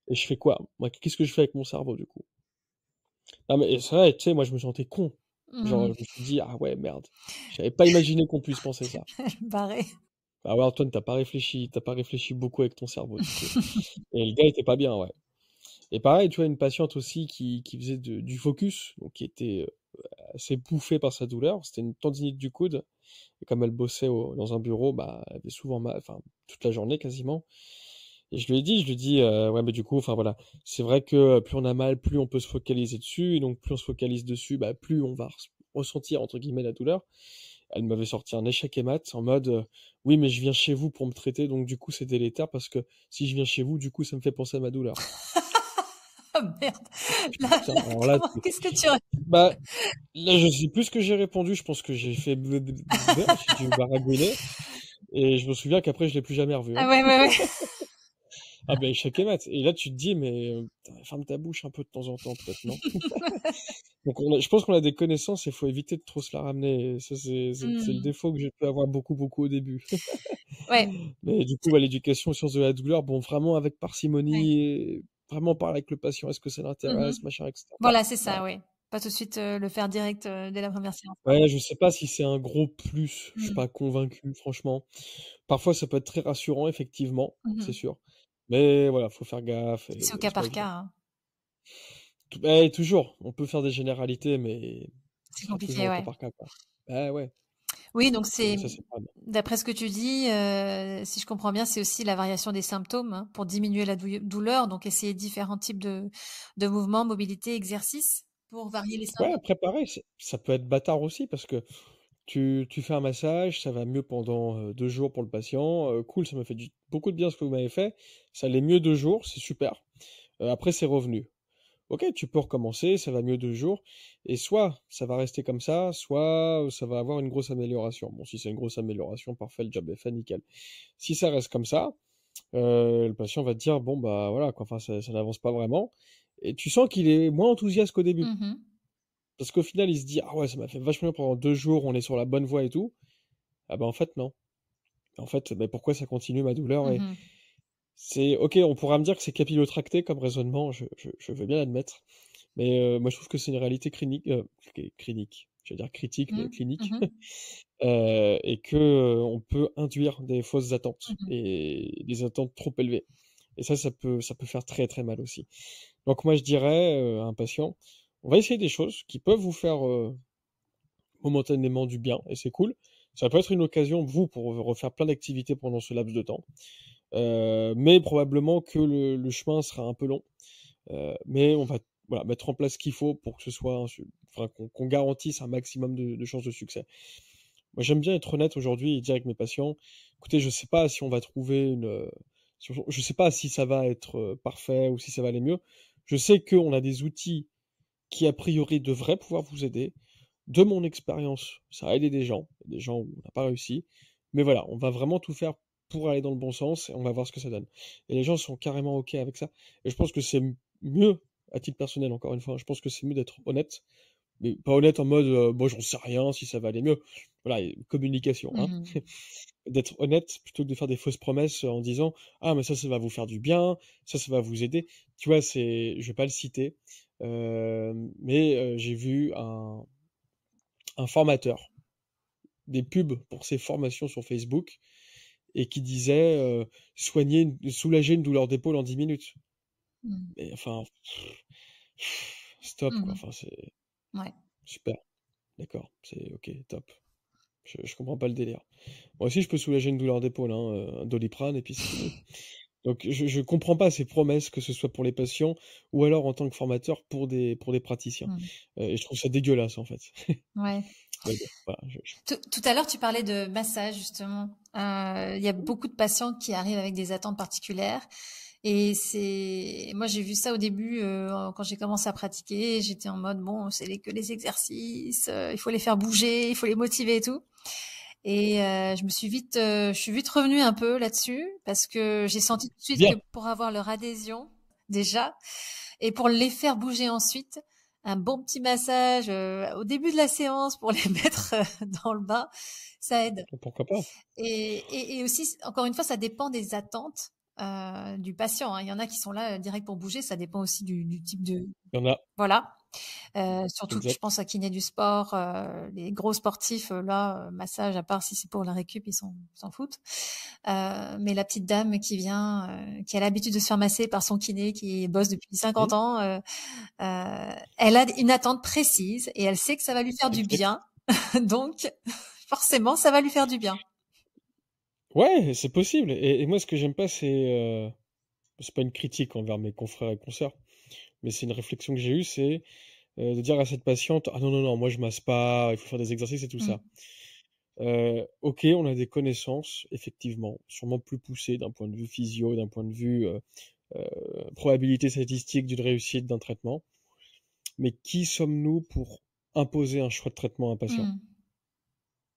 Et je fais quoi? Moi, qu'est-ce que je fais avec mon cerveau du coup? Non, mais c'est vrai, tu sais, moi, je me sentais con. Genre, Mhm. je me suis dit, ah ouais, merde. J'avais pas imaginé qu'on puisse penser ça. Barré. Ah ouais, Antoine, t'as pas réfléchi beaucoup avec ton cerveau du coup. Et le gars était pas bien, ouais. Et pareil, tu vois, une patiente aussi qui faisait du focus, donc qui était assez bouffée par sa douleur. C'était une tendinite du coude. Et comme elle bossait dans un bureau, bah, elle avait souvent mal, enfin, toute la journée quasiment. Et je lui ai dit, ouais, mais du coup, enfin voilà, c'est vrai que plus on a mal, plus on peut se focaliser dessus. Et donc, plus on se focalise dessus, bah, plus on va ressentir, entre guillemets, la douleur. Elle m'avait sorti un échec et mat en mode, oui, mais je viens chez vous pour me traiter, donc du coup, c'est délétère parce que si je viens chez vous, du coup, ça me fait penser à ma douleur. Oh merde. Là, Putain, là, alors là, qu'est-ce que tu aurais... bah, là, je sais plus ce que j'ai répondu. Je pense que j'ai fait j'ai dû baragouiner. Et je me souviens qu'après, je l'ai plus jamais revu, Ah hein. ouais, ouais, ouais. Ah ben, échec et mat. Et là, tu te dis, mais putain, ferme ta bouche un peu de temps en temps, peut-être, non? Donc, je pense qu'on a des connaissances et il faut éviter de trop se la ramener. Et ça, c'est le Hmm. défaut que j'ai pu avoir beaucoup, beaucoup au début. Ouais, Mais du coup, l'éducation aux sciences de la douleur, bon, vraiment avec ouais. parcimonie et vraiment parler avec le patient. Est-ce que ça Mhm. l'intéresse, machin, etc. Voilà, c'est Voilà. ça, ouais. Pas tout de suite le faire direct dès la première séance, quoi. Ouais, je sais pas si c'est un gros plus. Je suis Hmm. pas convaincu, franchement. Parfois, ça peut être très rassurant, effectivement, c'est Mhm. sûr. Mais voilà, faut faire gaffe Et c'est au et cas c'est pas par cas, évident. hein. Toujours, on peut faire des généralités, mais C'est ce sera toujours compliqué, au cas ouais. par cas, quoi. Ah ouais. Oui, donc Donc ça, c'est pas bien. d'après ce que tu dis, si je comprends bien, c'est aussi la variation des symptômes, hein, pour diminuer la douleur, donc essayer différents types de mouvements, mobilité, exercices pour varier les Ouais, symptômes. après pareil, ça peut être bâtard aussi parce que tu fais un massage, ça va mieux pendant 2 jours pour le patient. Cool, ça m'a fait beaucoup de bien ce que vous m'avez fait. Ça allait mieux 2 jours, c'est super. Après, c'est revenu. Ok, tu peux recommencer, ça va mieux 2 jours. Et soit ça va rester comme ça, soit ça va avoir une grosse amélioration. Bon, si c'est une grosse amélioration, parfait, le job est fait, nickel. Si ça reste comme ça, le patient va te dire, bon, bah voilà, quoi, enfin, ça n'avance pas vraiment. Et tu sens qu'il est moins enthousiaste qu'au début. Mhm, Parce qu'au final, il se dit, ah ouais, ça m'a fait vachement bien pendant 2 jours, on est sur la bonne voie et tout. Ah bah en fait, non. En fait, bah, pourquoi ça continue ma douleur? Et mhm, c'est, ok, on pourra me dire que c'est capillotracté comme raisonnement, je veux bien l'admettre. Mais moi, je trouve que c'est une réalité clinique, clinique. Je veux dire critique, mais mhm, clinique. mhm, Et que on peut induire des fausses attentes mhm. et des attentes trop élevées. Et ça peut faire très très mal aussi. Donc moi, je dirais à un patient, on va essayer des choses qui peuvent vous faire momentanément du bien, et c'est cool. Ça peut être une occasion, vous, pour refaire plein d'activités pendant ce laps de temps. Mais probablement que le chemin sera un peu long. Mais on va voilà, mettre en place ce qu'il faut pour que ce soit, enfin, qu'on garantisse un maximum de chances de succès. Moi, j'aime bien être honnête aujourd'hui et dire avec mes patients, écoutez, je sais pas si on va trouver je sais pas si ça va être parfait ou si ça va aller mieux. Je sais qu'on a des outils qui, a priori, devraient pouvoir vous aider. De mon expérience, ça a aidé des gens où on n'a pas réussi. Mais voilà, on va vraiment tout faire pour aller dans le bon sens et on va voir ce que ça donne. Et les gens sont carrément OK avec ça. Et je pense que c'est mieux, à titre personnel, encore une fois, je pense que c'est mieux d'être honnête, mais pas honnête en mode bon, j'en sais rien si ça va aller mieux. Voilà, communication, hein. Mhm. D'être honnête plutôt que de faire des fausses promesses en disant ah, mais ça va vous faire du bien, ça va vous aider. Tu vois, je vais pas le citer, mais j'ai vu un formateur, des pubs pour ses formations sur Facebook, et qui disait soulager une douleur d'épaule en 10 minutes. Mhm. Mais enfin, stop quoi. Mhm. Enfin, c'est Ouais. super. D'accord, c'est ok, top. Je comprends pas le délire. Moi aussi, je peux soulager une douleur d'épaule, hein, un Doliprane, et puis c'est fini. Donc, je comprends pas ces promesses, que ce soit pour les patients ou alors en tant que formateur pour des praticiens. Mhm. Et je trouve ça dégueulasse, en fait. Ouais. Mais bon, voilà. Tout à l'heure, tu parlais de massage, justement. Il y a beaucoup de patients qui arrivent avec des attentes particulières. Et moi, j'ai vu ça au début, quand j'ai commencé à pratiquer. J'étais en mode, bon, que les exercices, il faut les faire bouger, il faut les motiver et tout. Et je suis vite revenue un peu là-dessus parce que j'ai senti tout de suite Bien. que pour avoir leur adhésion, déjà, et pour les faire bouger ensuite, un bon petit massage au début de la séance pour les mettre dans le bain, ça aide. Pourquoi pas? Et aussi, encore une fois, ça dépend des attentes du patient, hein. Il y en a qui sont là direct pour bouger, ça dépend aussi du type de... Il y en a, Voilà. Surtout que je exact. pense à kiné du sport, les gros sportifs, là, massage, à part si c'est pour la récup, s'en foutent. Mais la petite dame qui vient, qui a l'habitude de se faire masser par son kiné, qui bosse depuis 50 Hmm, ans, elle a une attente précise et elle sait que ça va lui faire du exact. bien. Donc, forcément, ça va lui faire du bien. Ouais, c'est possible. Et moi, ce que j'aime pas, c'est pas une critique envers mes confrères et consoeurs, mais c'est une réflexion que j'ai eue, c'est de dire à cette patiente, ah non, non, non, moi je masse pas, il faut faire des exercices et tout Mm, ça. Ok, on a des connaissances, effectivement, sûrement plus poussées d'un point de vue physio, d'un point de vue probabilité statistique d'une réussite d'un traitement, mais qui sommes-nous pour imposer un choix de traitement à un patient?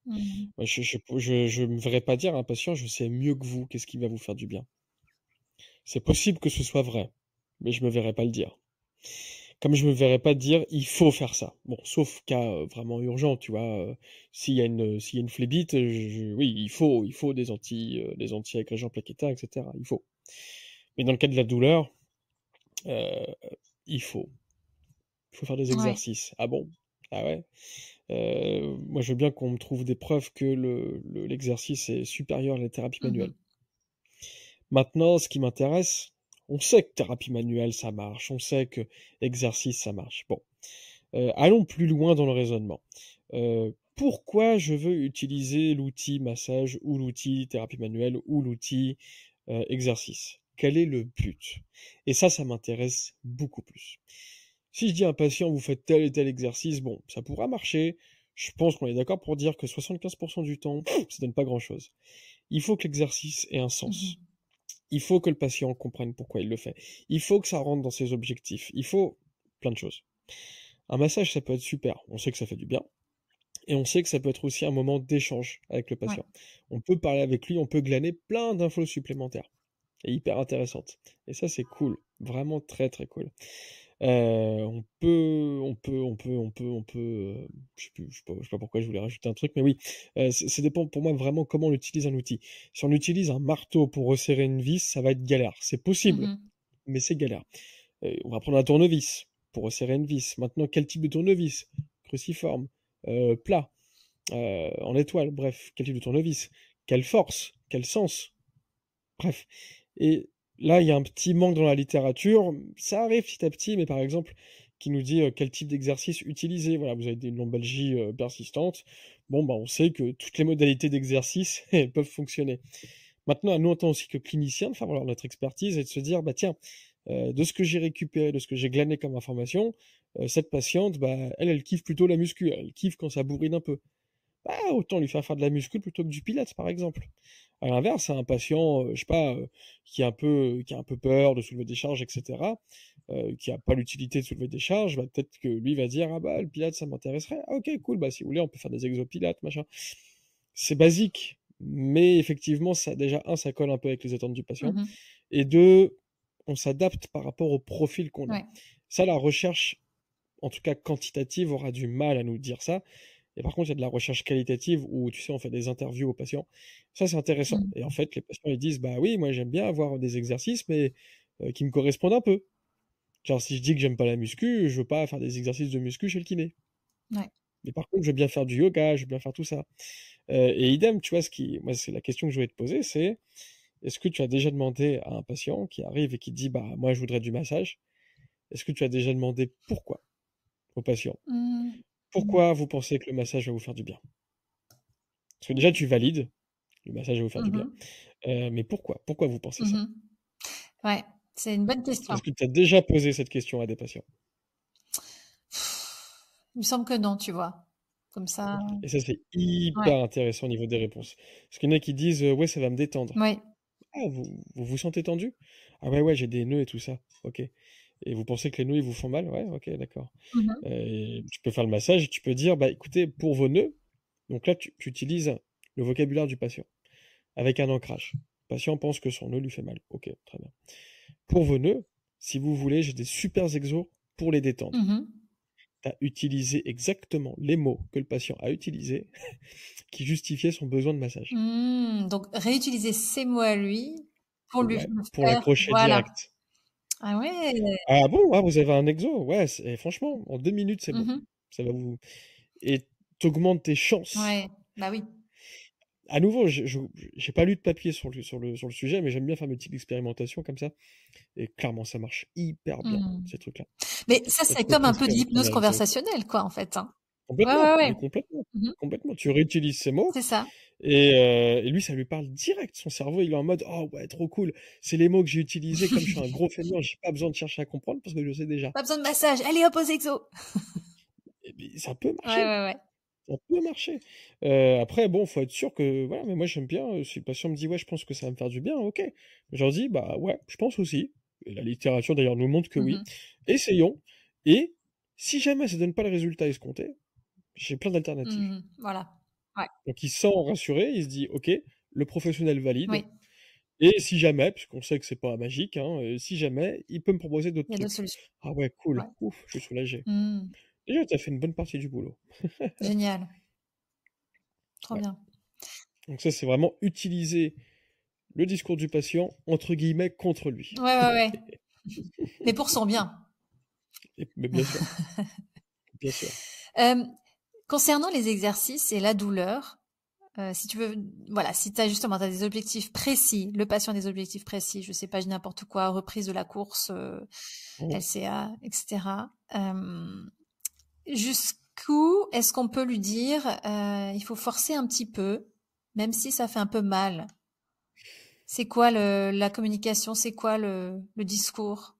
mm, mm. Moi, je me verrais pas dire à un patient, je sais mieux que vous, qu'est-ce qui va vous faire du bien. C'est possible que ce soit vrai, mais je me verrais pas le dire. Comme je me verrais pas dire, il faut faire ça. Bon, sauf cas vraiment urgent, tu vois. S'il y a une phlébite, oui, il faut des anti-agrégants plaquettaires, etc. Il faut. Mais dans le cas de la douleur, euh, il faut. Il faut faire des Ouais. exercices. Ah bon? Ah ouais? Moi, je veux bien qu'on me trouve des preuves que l'exercice est supérieur à la thérapie manuelle. Mhm, Maintenant, ce qui m'intéresse, on sait que thérapie manuelle, ça marche. On sait que exercice, ça marche. Bon. Allons plus loin dans le raisonnement. pourquoi je veux utiliser l'outil massage ou l'outil thérapie manuelle ou l'outil exercice? Quel est le but? Et ça m'intéresse beaucoup plus. Si je dis à un patient, vous faites tel et tel exercice, bon, ça pourra marcher. Je pense qu'on est d'accord pour dire que 75% du temps, ça donne pas grand-chose. Il faut que l'exercice ait un sens. Il faut que le patient comprenne pourquoi il le fait. Il faut que ça rentre dans ses objectifs. Il faut plein de choses. Un massage, ça peut être super. On sait que ça fait du bien. Et on sait que ça peut être aussi un moment d'échange avec le Ouais. patient. On peut parler avec lui, on peut glaner plein d'infos supplémentaires. Et hyper intéressantes. Et ça, c'est cool. Vraiment très très cool. Je sais pas pourquoi je voulais rajouter un truc, mais oui, ça dépend pour moi vraiment comment on utilise un outil. Si on utilise un marteau pour resserrer une vis, ça va être galère. C'est possible, mais c'est galère. On va prendre un tournevis pour resserrer une vis. Maintenant, quel type de tournevis? Cruciforme, plat, en étoile, bref, quel type de tournevis? Quelle force? Quel sens? Bref. Et là, il y a un petit manque dans la littérature. Ça arrive petit à petit, mais par exemple, qui nous dit quel type d'exercice utiliser. Voilà, vous avez une lombalgie persistante. Bon, bah, on sait que toutes les modalités d'exercice peuvent fonctionner. Maintenant, à nous, en tant aussi que cliniciens, de faire valoir notre expertise et de se dire, bah tiens, de ce que j'ai récupéré, de ce que j'ai glané comme information, cette patiente, bah, elle kiffe plutôt la muscu. Elle kiffe quand ça bourrine un peu. Bah, autant lui faire de la muscu plutôt que du pilates, par exemple. À l'inverse, un patient, je sais pas, qui a un peu peur de soulever des charges, etc., qui a pas l'utilité de soulever des charges, bah, peut-être que lui va dire, ah bah, le pilates, ça m'intéresserait. Ah, ok, cool, bah, si vous voulez, on peut faire des exopilates, machin. C'est basique, mais effectivement, ça, déjà, un, ça colle un peu avec les attentes du patient, et deux, on s'adapte par rapport au profil qu'on a. Ouais. Ça, la recherche, en tout cas quantitative, aura du mal à nous dire ça. Et par contre, il y a de la recherche qualitative où, tu sais, on fait des interviews aux patients. Ça, c'est intéressant. Et en fait, les patients, ils disent, bah oui, moi, j'aime bien avoir des exercices, mais qui me correspondent un peu. Genre, si je dis que j'aime pas la muscu, je veux pas faire des exercices de muscu chez le kiné. Ouais. Mais par contre, je veux bien faire du yoga, je veux bien faire tout ça. Et idem, tu vois, moi, c'est la question que je voulais te poser, c'est, est-ce que tu as déjà demandé à un patient qui arrive et qui dit, bah, moi, je voudrais du massage, est-ce que tu as déjà demandé pourquoi au patient? Pourquoi vous pensez que le massage va vous faire du bien? Parce que déjà, tu valides, le massage va vous faire du bien. Mais pourquoi? Pourquoi vous pensez ça? Ouais, c'est une bonne question. Est-ce que tu as déjà posé cette question à des patients? Il me semble que non, tu vois. Comme ça. Et ça, c'est Ouais. hyper intéressant au niveau des réponses. Parce qu'il y en a qui disent, ouais, ça va me détendre. Oui. Ah, vous sentez tendu? Ah ouais, ouais, j'ai des nœuds et tout ça. Ok. Et vous pensez que les nœuds, ils vous font mal? Ouais, ok, d'accord. Tu peux faire le massage et tu peux dire, bah écoutez, pour vos nœuds, donc là, tu utilises le vocabulaire du patient avec un ancrage. Le patient pense que son nœud lui fait mal. Ok, très bien. Pour vos nœuds, si vous voulez, j'ai des super exos pour les détendre. Tu as utilisé exactement les mots que le patient a utilisés qui justifiaient son besoin de massage. Donc, réutiliser ses mots à lui pour lui Ouais, pour faire. l'accrocher Voilà. direct. Ah ouais. Ah bon, ah, vous avez un exo? Ouais, franchement, en 2 minutes, c'est bon. Mhm. Ça va vous. Et t'augmentes tes chances. Ouais. Bah oui. À nouveau, j'ai pas lu de papier sur le sujet, mais j'aime bien faire mes petites expérimentations comme ça. Et clairement, ça marche hyper bien, ces trucs-là. Mais ça, Ça c'est te fait comme un peu de construire un l'hypnose premier exo. conversationnelle, quoi, en fait, hein. Ouais, Complètement, ouais, mais ouais. complètement. Mhm. Complètement. Tu réutilises ces mots. C'est ça. Et lui, ça lui parle direct. Son cerveau, il est en mode, oh ouais, trop cool. C'est les mots que j'ai utilisés. Comme je suis un gros feignant, j'ai pas besoin de chercher à comprendre parce que je sais déjà. Pas besoin de massage. Allez, hop, aux exos. Et puis, ça peut Ouais, marcher. ouais, ouais. Ça peut marcher. Après, bon, faut être sûr que, voilà, mais moi j'aime bien. Si le patient me dit, ouais, je pense que ça va me faire du bien, ok. Je leur dis, bah ouais, je pense aussi. Et la littérature d'ailleurs nous montre que oui. Essayons. Et si jamais ça donne pas le résultat escompté, j'ai plein d'alternatives. Voilà. Ouais. Donc il se sent rassuré, il se dit, ok, le professionnel valide. Oui. Et si jamais, parce qu'on sait que c'est pas magique, hein, si jamais, il peut me proposer d'autres Il y a d'autres trucs. solutions. Ah ouais, cool. Ouais. Ouf, je suis soulagé. Déjà, tu as fait une bonne partie du boulot. Génial. Trop Ouais. bien. Donc ça, c'est vraiment utiliser le discours du patient, entre guillemets, contre lui. Ouais, ouais, ouais. Mais pour son bien. Mais bien sûr, bien sûr. Concernant les exercices et la douleur, si tu veux, voilà, si t'as des objectifs précis, le patient a des objectifs précis, je sais pas, n'importe quoi, reprise de la course, Oh. LCA, etc. coup, est-ce qu'on peut lui dire, il faut forcer un petit peu, même si ça fait un peu mal? C'est quoi la communication? C'est quoi le discours?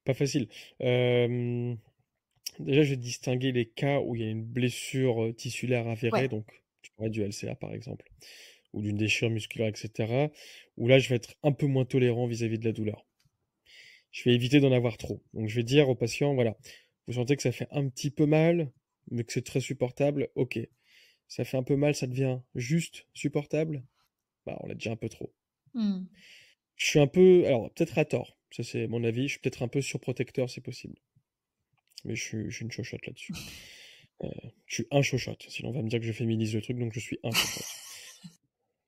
Pas facile. Euh, Déjà, je vais distinguer les cas où il y a une blessure tissulaire avérée, Ouais. donc tu parlais du LCA par exemple, ou d'une déchirure musculaire, etc. Où là, je vais être un peu moins tolérant vis-à-vis de la douleur. Je vais éviter d'en avoir trop. Donc, je vais dire au patient, voilà, vous sentez que ça fait un petit peu mal, mais que c'est très supportable, ok. Ça fait un peu mal, ça devient juste supportable, bah, on l'a déjà un peu trop. Mmh. Je suis un peu, alors peut-être à tort, ça c'est mon avis, je suis peut-être un peu surprotecteur, c'est possible. Mais je suis une chochotte là-dessus. Euh, je suis un chochotte, sinon on va me dire que je féminise le truc, donc je suis un chochotte.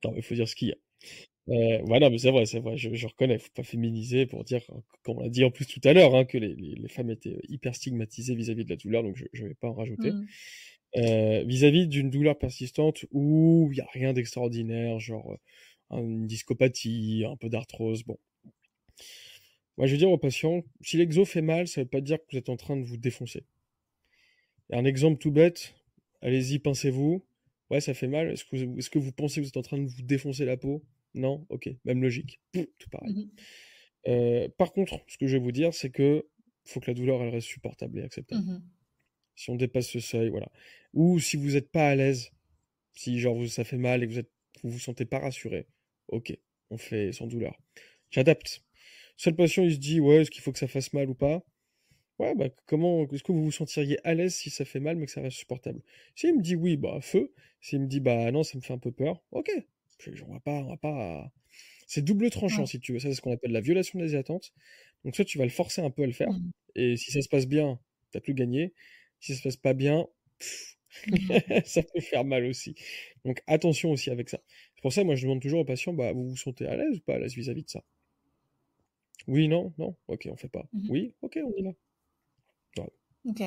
Non, il faut dire ce qu'il y a. Voilà, mais c'est vrai, je reconnais, faut pas féminiser pour dire, comme on l'a dit en plus tout à l'heure, hein, que les femmes étaient hyper stigmatisées vis-à-vis de la douleur, donc je vais pas en rajouter. Mmh. Vis-à-vis d'une douleur persistante où il y a rien d'extraordinaire, genre une discopathie, un peu d'arthrose, bon. Moi, je veux dire aux patients, si l'exo fait mal, ça veut pas dire que vous êtes en train de vous défoncer. Et un exemple tout bête, allez-y, pincez-vous. Ouais, ça fait mal. Est-ce que vous pensez que vous êtes en train de vous défoncer la peau? Non? Ok, même logique. Tout pareil. Mmh. Par contre, ce que je vais vous dire, c'est que faut que la douleur, elle reste supportable et acceptable. Mmh. Si on dépasse ce seuil, voilà. Ou si vous n'êtes pas à l'aise, si genre ça fait mal et que vous vous sentez pas rassuré, ok, on fait sans douleur. J'adapte. Seul patient, il se dit, ouais, est-ce qu'il faut que ça fasse mal ou pas? Ouais, bah comment est-ce que vous vous sentiriez à l'aise si ça fait mal mais que ça reste supportable? S'il me dit oui, bah feu. S'il me dit bah non, ça me fait un peu peur, ok. On va pas. C'est double tranchant Ouais. si tu veux. Ça, c'est ce qu'on appelle la violation des attentes. Donc soit tu vas le forcer un peu à le faire, Mmh. et si ça se passe bien, t'as tout gagné. Si ça se passe pas bien, pff, Mmh. ça peut faire mal aussi. Donc attention aussi avec ça. C'est pour ça, moi, je demande toujours aux patients, bah vous vous sentez à l'aise ou pas à l'aise vis-à-vis de ça? Oui, non, non, ok, on fait pas. Mmh. Oui, ok, on y va. Ouais, OK.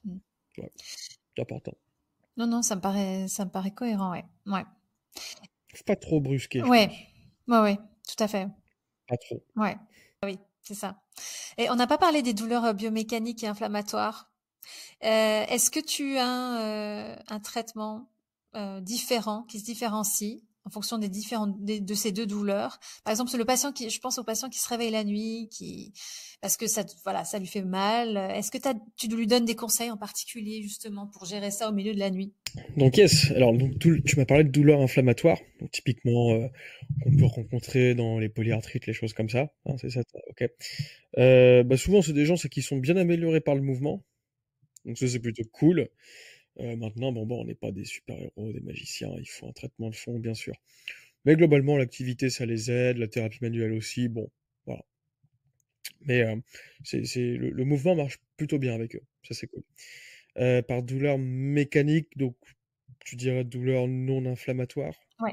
Mmh. ouais, c'est important. Non, non, ça me paraît cohérent, ouais. Ouais. Faut pas trop brusquer, je Ouais. pense. Ouais, ouais, tout à fait. Pas trop. Ouais. Oui, c'est ça. Et on n'a pas parlé des douleurs biomécaniques et inflammatoires. Est-ce que tu as un traitement différent qui se différencie en fonction de ces deux douleurs? Par exemple, je pense au patient qui se réveille la nuit, parce que voilà, ça lui fait mal. Est-ce que tu lui donnes des conseils en particulier justement pour gérer ça au milieu de la nuit? Donc yes, alors donc, tu m'as parlé de douleurs inflammatoires, donc typiquement qu'on peut rencontrer dans les polyarthrites, les choses comme ça, hein, c'est ça, ok. Bah souvent c'est des gens c'est qui sont bien améliorés par le mouvement, donc ça c'est plutôt cool. Maintenant bon on n'est pas des super-héros, des magiciens, il faut un traitement de fond bien sûr. Mais globalement l'activité ça les aide, la thérapie manuelle aussi, bon voilà. Mais le mouvement marche plutôt bien avec eux, ça c'est cool. Par douleur mécanique, donc tu dirais douleur non inflammatoire. Ouais.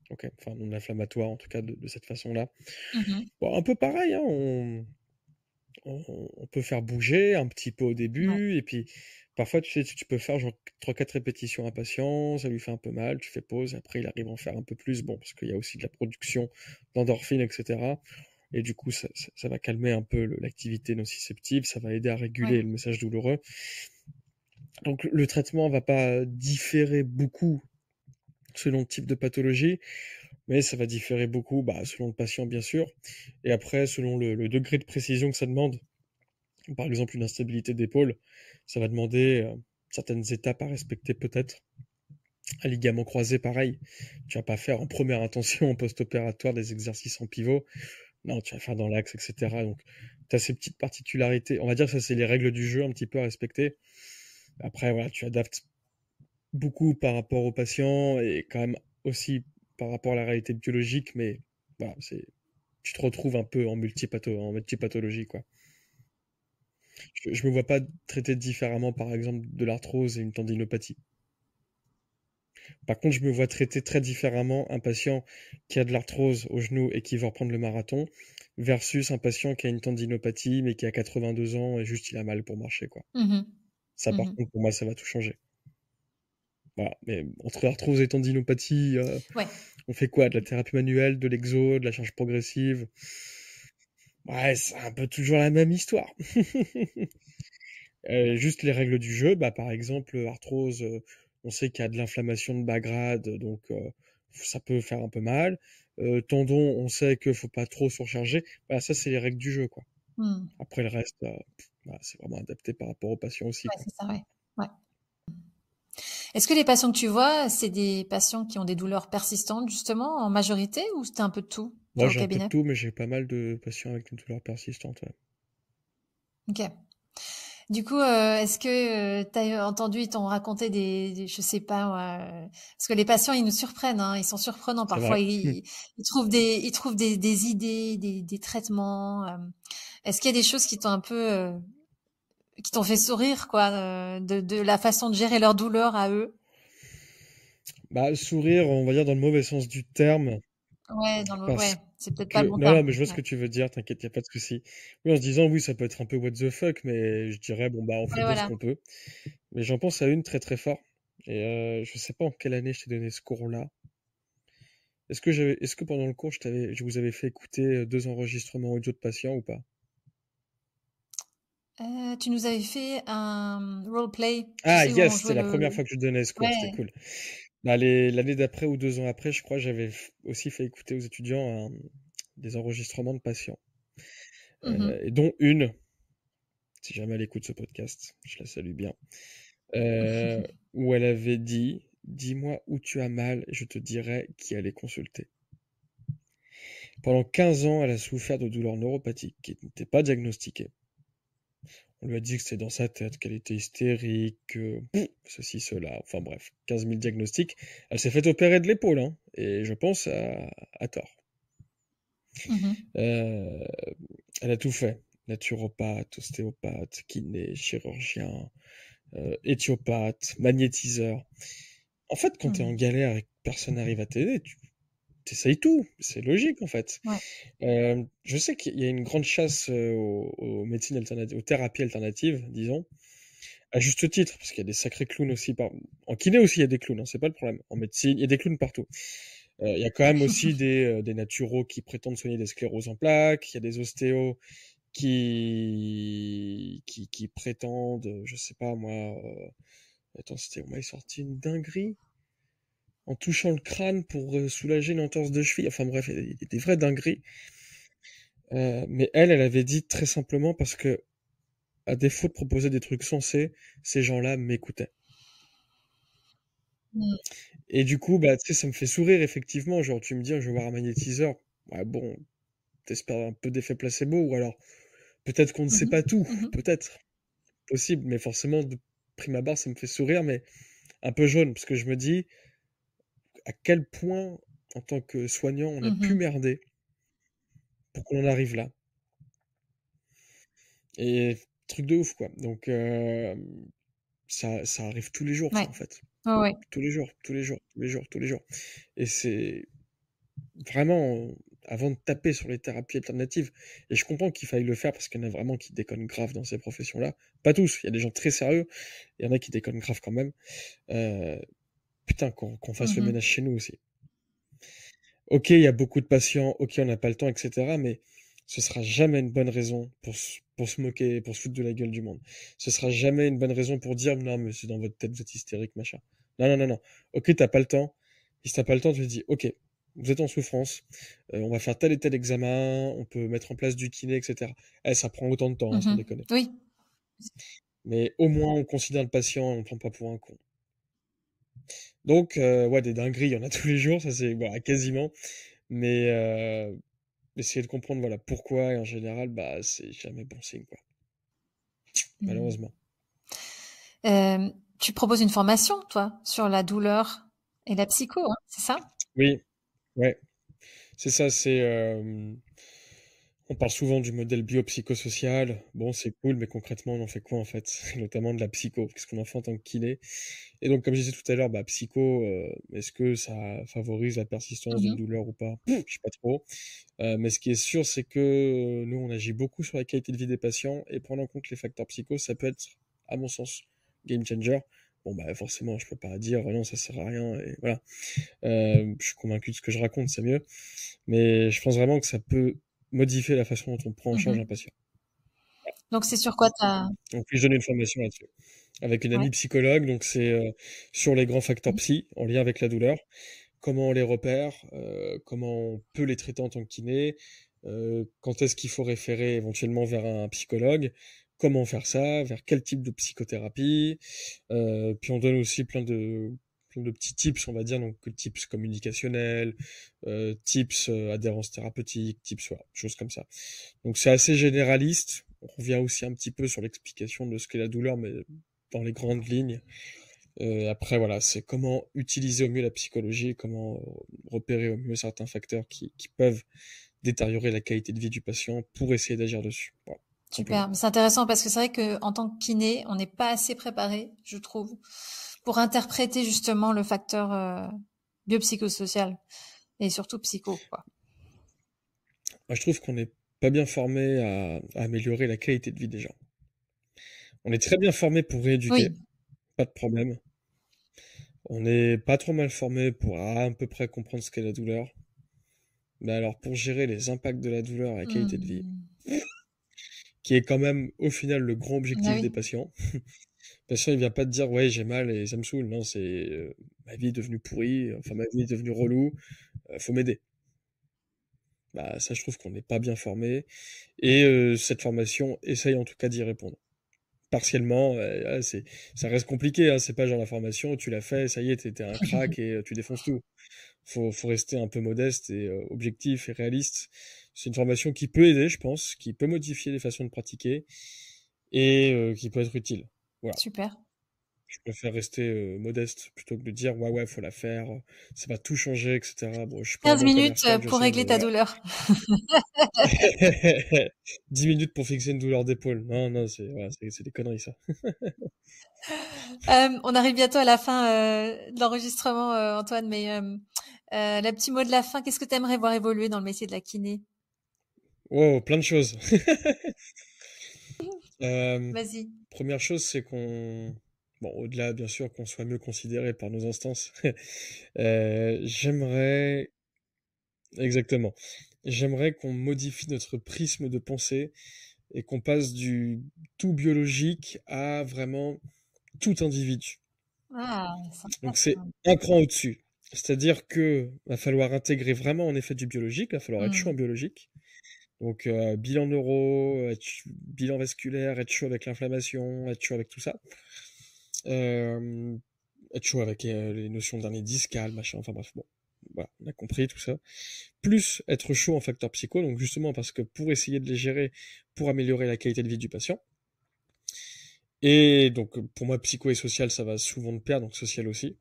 Ok, enfin non inflammatoire en tout cas de cette façon-là. Mhm. Bon, un peu pareil, hein, on peut faire bouger un petit peu au Ouais. début, et puis parfois tu sais, tu peux faire genre 3-4 répétitions à un patient, ça lui fait un peu mal, tu fais pause, et après il arrive à en faire un peu plus, bon, parce qu'il y a aussi de la production d'endorphines, etc. Et du coup, ça va calmer un peu l'activité nociceptive, ça va aider à Ouais. réguler le message douloureux. Donc le traitement va pas différer beaucoup selon le type de pathologie, mais ça va différer beaucoup bah, selon le patient, bien sûr, et après, selon le degré de précision que ça demande. Par exemple, une instabilité d'épaule, ça va demander certaines étapes à respecter peut-être. Un ligament croisé, pareil. Tu vas pas faire en première intention, en post-opératoire, des exercices en pivot. Non, tu vas faire dans l'axe, etc. Donc, tu as ces petites particularités. On va dire que ça, c'est les règles du jeu un petit peu à respecter. Après, voilà, tu adaptes beaucoup par rapport au patient et quand même aussi par rapport à la réalité biologique, mais voilà, tu te retrouves un peu en multipathologie, quoi. Je me vois pas traiter différemment, par exemple, de l'arthrose et une tendinopathie. Par contre, je me vois traiter très différemment un patient qui a de l'arthrose au genou et qui veut reprendre le marathon versus un patient qui a une tendinopathie mais qui a 82 ans et juste il a mal pour marcher, quoi. Mhm. Ça, par Mhm. contre, pour moi, ça va tout changer. Voilà. Mais entre arthrose et tendinopathie, Ouais. on fait quoi? De la thérapie manuelle, de l'exo, de la charge progressive? Ouais, c'est un peu toujours la même histoire. Juste les règles du jeu, bah, par exemple, arthrose, on sait qu'il y a de l'inflammation de bas grade, donc ça peut faire un peu mal. Tendon, on sait qu'il faut pas trop surcharger. Bah, ça, c'est les règles du jeu, quoi. Hmm. Après, le reste, bah, c'est vraiment adapté par rapport aux patients aussi, Ouais, quoi. c'est ça, ouais. Ouais. Est-ce que les patients que tu vois, c'est des patients qui ont des douleurs persistantes, justement, en majorité, ou c'était un peu de tout, Moi, toi, au j'ai un peu de cabinet? tout, mais j'ai pas mal de patients avec une douleur persistante, ouais. Ok. Du coup, est-ce que tu as entendu, ils t'ont raconté je sais pas, moi, parce que les patients, ils nous surprennent, hein, ils sont surprenants. C'est Parfois, vrai. ils trouvent des idées, des traitements. Est-ce qu'il y a des choses qui t'ont un peu, qui t'ont fait sourire, quoi, de la façon de gérer leur douleur à eux? Bah, sourire, on va dire dans le mauvais sens du terme, Ouais, parce ouais, c'est peut-être pas le que bon non, non, terme. mais je vois ce Ouais, que tu veux dire, t'inquiète, y a pas de souci. Oui, en se disant, oui, ça peut être un peu what the fuck, mais je dirais, bon, bah, on fait ouais, de ce voilà. qu'on peut. Mais j'en pense à une très très fort. Et je sais pas en quelle année je t'ai donné ce cours-là. Est-ce que pendant le cours, je vous avais fait écouter 2 enregistrements audio de patients ou pas? Tu nous avais fait un roleplay, tu Ah sais, où yes, on c'était jouait la le... première fois que je donnais ce cours, c'était Ouais. cool. Bah, l'année d'après ou 2 ans après, je crois, j'avais aussi fait écouter aux étudiants des enregistrements de patients. Mhm. Et dont une, si jamais elle écoute ce podcast, je la salue bien, euh, où elle avait dit, dis-moi où tu as mal et je te dirai qui aller consulter. Pendant 15 ans, elle a souffert de douleurs neuropathiques qui n'étaient pas diagnostiquées. On lui a dit que c'était dans sa tête, qu'elle était hystérique, ceci, cela, enfin bref, 15 000 diagnostics. Elle s'est fait opérer de l'épaule, hein, et je pense à tort. Mhm. Euh, Elle a tout fait. Naturopathe, ostéopathe, kiné, chirurgien, éthiopathe, magnétiseur. En fait, quand t'es en Mhm. galère et que personne n'arrive à t'aider, tu t'essayes tout. C'est logique, en fait. Ouais. Je sais qu'il y a une grande chasse aux médecines alternatives, aux thérapies alternatives, disons, à juste titre, parce qu'il y a des sacrés clowns aussi. En kiné aussi, il y a des clowns, hein, c'est pas le problème. En médecine, il y a des clowns partout. Il y a quand même aussi des naturaux qui prétendent soigner des scléroses en plaques. Il y a des ostéos qui prétendent, je sais pas moi. Attends, on m'avait sorti une dinguerie en touchant le crâne pour soulager une entorse de cheville. Enfin bref, il y a des vraies dingueries. Mais elle avait dit très simplement parce que, à défaut de proposer des trucs sensés, ces gens-là m'écoutaient. Mhm. Et du coup, bah, tu sais, ça me fait sourire, effectivement. Genre, tu me dis, je vais voir un magnétiseur. Ouais, bon, t'espères un peu d'effet placebo, ou alors, peut-être qu'on ne sait Mhm. pas tout. Mhm. Peut-être. Possible. Mais forcément, de prime abord, ça me fait sourire, mais un peu jaune, parce que je me dis à quel point, en tant que soignant, on a pu Mhm. merder pour qu'on en arrive là. Et truc de ouf, quoi. Donc, ça arrive tous les jours, ça, Ouais. en fait. Ouais, ouais. Tous les jours, tous les jours, tous les jours, tous les jours. Et c'est vraiment avant de taper sur les thérapies alternatives. Et je comprends qu'il faille le faire parce qu'il y en a vraiment qui déconnent grave dans ces professions-là. Pas tous, il y a des gens très sérieux, il y en a qui déconnent grave quand même. Euh, Putain, qu'on fasse le Mhm. ménage chez nous aussi. Ok, il y a beaucoup de patients, ok, on n'a pas le temps, etc. Mais ce sera jamais une bonne raison pour se moquer, pour se foutre de la gueule du monde. Ce sera jamais une bonne raison pour dire non, mais c'est dans votre tête, vous êtes hystérique, machin. Non, non, non, non. Ok, t'as pas le temps. Et si t'as pas le temps, tu te dis, ok, vous êtes en souffrance, on va faire tel et tel examen, on peut mettre en place du kiné, etc. Eh, ça prend autant de temps, hein, sans Mhm. déconner. Oui. Mais au moins, on considère le patient et on le prend pas pour un con. Donc, ouais, des dingueries, il y en a tous les jours, ça c'est voilà, quasiment. Mais essayer de comprendre voilà pourquoi et en général bah c'est jamais bon signe quoi, Mhm. malheureusement. Tu proposes une formation, toi, sur la douleur et la psycho, hein, c'est ça? Oui, ouais, c'est ça, on parle souvent du modèle biopsychosocial. Bon, c'est cool, mais concrètement, on en fait quoi en fait? Notamment de la psycho, qu'est-ce qu'on en fait en tant que kiné? Et donc, comme je disais tout à l'heure, bah psycho, est-ce que ça favorise la persistance d'une Mhm. douleur ou pas? Je sais pas trop. Mais ce qui est sûr, c'est que nous, on agit beaucoup sur la qualité de vie des patients et prendre en compte les facteurs psychos, ça peut être, à mon sens, game changer. Bon, bah, forcément, je peux pas dire, oh non, ça sert à rien, et voilà. Je suis convaincu de ce que je raconte, c'est mieux. Mais je pense vraiment que ça peut modifier la façon dont on prend en charge un Mhm. patient. Donc, c'est sur quoi t'as... Donc, puis je donne une formation là-dessus. Avec une Ouais. amie psychologue, donc c'est sur les grands facteurs psy en lien avec la douleur, comment on les repère, comment on peut les traiter en tant que kiné, quand est-ce qu'il faut référer éventuellement vers un psychologue, comment faire ça, vers quel type de psychothérapie. Puis on donne aussi plein de petits tips, on va dire, donc tips communicationnels, tips adhérence thérapeutique, tips, voilà, choses comme ça. Donc c'est assez généraliste. On revient aussi un petit peu sur l'explication de ce qu'est la douleur, mais dans les grandes lignes. Après, voilà, c'est comment utiliser au mieux la psychologie, comment repérer au mieux certains facteurs qui peuvent détériorer la qualité de vie du patient pour essayer d'agir dessus. Voilà, simplement. Super. Mais c'est intéressant parce que c'est vrai que en tant que kiné, on n'est pas assez préparé, je trouve, pour interpréter justement le facteur biopsychosocial et surtout psycho, quoi. Moi, je trouve qu'on n'est pas bien formé à améliorer la qualité de vie des gens. On est très bien formé pour rééduquer, Oui. pas de problème. On n'est pas trop mal formé pour à peu près comprendre ce qu'est la douleur. Mais alors, pour gérer les impacts de la douleur à la qualité de vie, Hmm. qui est quand même au final le grand Ah objectif des oui. patients, le patient il vient pas te dire ouais j'ai mal et ça me saoule, non c'est ma vie est devenue pourrie, enfin ma vie est devenue relou, faut m'aider. Bah ça je trouve qu'on n'est pas bien formé et cette formation essaye en tout cas d'y répondre. Partiellement, ça reste compliqué, hein, c'est pas genre la formation, tu l'as fait, ça y est, t'es un crack et tu défonces tout. Faut rester un peu modeste et objectif et réaliste. C'est une formation qui peut aider, je pense, qui peut modifier les façons de pratiquer et qui peut être utile. Voilà. Super. Je préfère rester modeste plutôt que de dire ouais ouais faut la faire, ça va tout changer, etc. Bon, je suis pas un 15 bon minutes commercial, je pour sais, régler mais ta voilà. douleur. 10 minutes pour fixer une douleur d'épaule. Non, non, c'est voilà, c'est des conneries ça. On arrive bientôt à la fin de l'enregistrement, Antoine, mais le petit mot de la fin, qu'est-ce que tu aimerais voir évoluer dans le métier de la kiné? Oh, plein de choses. Euh, Vas-y. Première chose, c'est qu'on, bon, au-delà bien sûr qu'on soit mieux considéré par nos instances, j'aimerais, exactement, j'aimerais qu'on modifie notre prisme de pensée et qu'on passe du tout biologique à vraiment tout individu. Ah, sympa Donc ça. c'est un cran au-dessus. C'est-à-dire que va falloir intégrer vraiment en effet du biologique, va falloir être chaud en Hmm. biologique. Donc bilan neuro, bilan vasculaire, être chaud avec l'inflammation, être chaud avec tout ça. Euh, Être chaud avec les notions de dernier discal, machin, enfin bref, bon. Voilà, on a compris tout ça. Plus être chaud en facteur psycho, donc justement parce que pour essayer de les gérer, pour améliorer la qualité de vie du patient. Et donc pour moi, psycho et social, ça va souvent de pair, donc social aussi.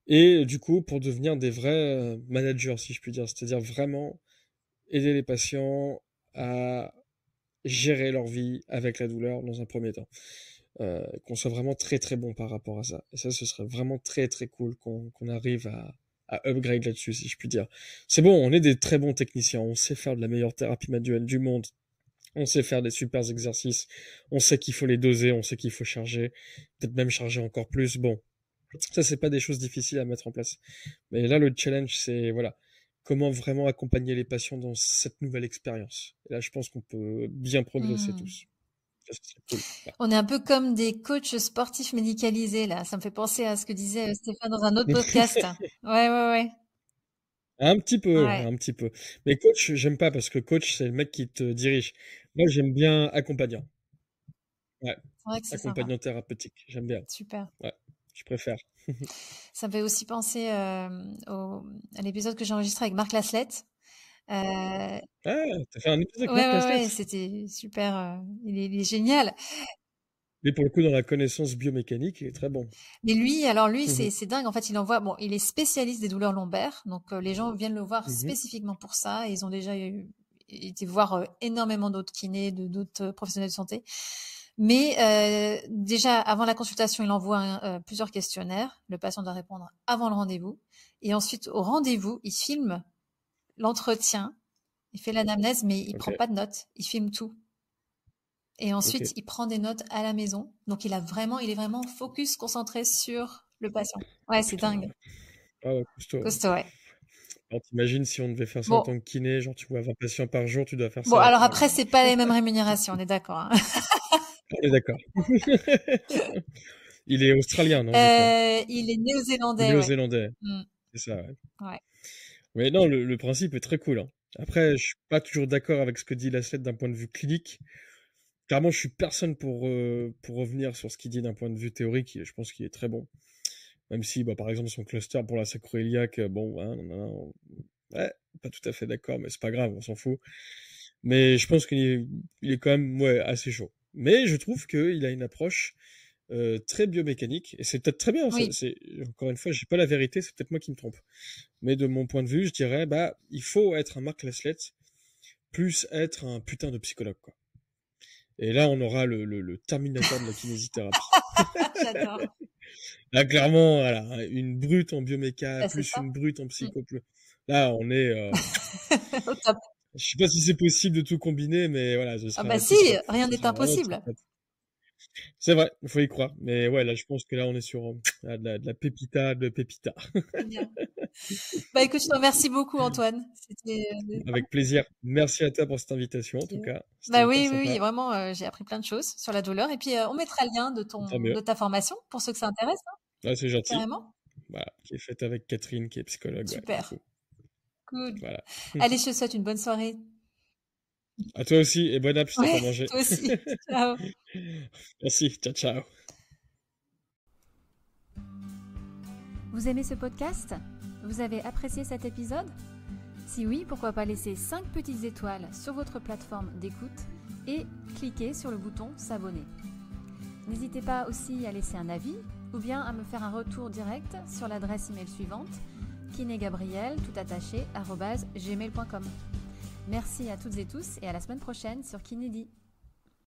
Et du coup, pour devenir des vrais managers, si je puis dire, c'est-à-dire vraiment aider les patients à gérer leur vie avec la douleur dans un premier temps. Qu'on soit vraiment très très bon par rapport à ça. Et ça, ce serait vraiment très très cool qu'on arrive à upgrade là-dessus, si je puis dire. C'est bon, on est des très bons techniciens, on sait faire de la meilleure thérapie manuelle du monde, on sait faire des super exercices, on sait qu'il faut les doser, on sait qu'il faut charger, peut-être même charger encore plus. Bon, ça, c'est pas des choses difficiles à mettre en place. Mais là, le challenge, c'est, voilà, comment vraiment accompagner les patients dans cette nouvelle expérience. Et là, je pense qu'on peut bien progresser Hmm. tous. Ça, c'est cool. Ouais. On est un peu comme des coachs sportifs médicalisés, là. Ça me fait penser à ce que disait Stéphane dans un autre podcast. Ouais, ouais, ouais. Un petit peu, ouais, Ouais. un petit peu. Mais coach, j'aime pas parce que coach, c'est le mec qui te dirige. Moi, j'aime bien accompagnant. Ouais, C'est vrai que c'est sympa. accompagnant thérapeutique. J'aime bien. Super. Ouais, je préfère. Ça me fait aussi penser à l'épisode que j'ai enregistré avec Marc Laslett. Euh, Ah, t'as fait un épisode avec ouais, Marc ouais, ouais, Laslett. c'était super. Il est génial. Mais pour le coup, dans la connaissance biomécanique, il est très bon. Mais lui, alors lui, Mhm, c'est dingue. En fait, il envoie. Bon, il est spécialiste des douleurs lombaires, donc les gens viennent le voir mhm. spécifiquement pour ça. Et ils ont déjà été voir énormément d'autres kinés, d'autres professionnels de santé. Mais déjà, avant la consultation, il envoie plusieurs questionnaires. Le patient doit répondre avant le rendez-vous. Et ensuite, au rendez-vous, il filme l'entretien, il fait l'anamnèse, mais il Ok, prend pas de notes. Il filme tout. Et ok. ensuite, il prend des notes à la maison. Donc, il est vraiment focus, concentré sur le patient. Ouais, c'est Putain, dingue. ouais. Ah ouais, costaud. Ouais. Costaud, ouais. Alors, t'imagines si on devait faire ça en Bon, tant que kiné, genre tu vois 20 patients par jour, tu dois faire bon, ça alors enfin, après, c'est pas les mêmes rémunérations, on est d'accord, hein. on est d'accord. Il est australien, non, du coup? Il est Ou néo-zélandais, ouais. néo-zélandais? Mm, C'est ça, ouais. ouais. Mais non, le principe est très cool, hein. Après, je suis pas toujours d'accord avec ce que dit Laslett d'un point de vue clinique. Clairement, je suis personne pour revenir sur ce qu'il dit d'un point de vue théorique. Je pense qu'il est très bon. Même si, bah, par exemple, son cluster pour la sacroiliaque, bon, hein, ouais, pas tout à fait d'accord, mais c'est pas grave, on s'en fout. Mais je pense qu'il est quand même, ouais, assez chaud. Mais je trouve qu'il a une approche très biomécanique, et c'est peut-être très bien. Oui, Encore une fois, j'ai pas la vérité, c'est peut-être moi qui me trompe. Mais de mon point de vue, je dirais, bah, il faut être un Mark Laslett, plus être un putain de psychologue, quoi. Et là, on aura le terminateur de la kinésithérapie. j'adore. Là, clairement, voilà, une brute en bioméca, Bah, c'est plus ça. une brute en Mm. psycho. Là, on est. Au top. Je sais pas si c'est possible de tout combiner, mais voilà, ce Ah bah sera si, tip top. rien Ce n'est sera vraiment tip impossible. top. C'est vrai, il faut y croire. Mais ouais, là, je pense que là, on est sur de la pépita, de pépita. Génial. Bah écoute, je te remercie beaucoup, Antoine. C'était Avec plaisir. Merci à toi pour cette invitation, en tout vraiment- cas. C'était Bah hyper oui, oui, oui, sympa. vraiment, j'ai appris plein de choses sur la douleur. Et puis, on mettra le lien Tant mieux. de ta formation pour ceux que ça intéresse, hein, Ouais, c'est gentil. carrément. Voilà, qui est faite avec Catherine, qui est psychologue, ouais, du Super. coup. Cool. Voilà. Allez, je te souhaite une bonne soirée. À toi aussi, et bonne app si t'as pas Ouais, mangé. toi aussi. Ciao. Merci, ciao, ciao. Vous aimez ce podcast? Vous avez apprécié cet épisode? Si oui, pourquoi pas laisser 5 petites étoiles sur votre plateforme d'écoute et cliquer sur le bouton s'abonner. N'hésitez pas aussi à laisser un avis ou bien à me faire un retour direct sur l'adresse email suivante kinégabriel @gmail.com. Merci à toutes et tous et à la semaine prochaine sur Kinédi.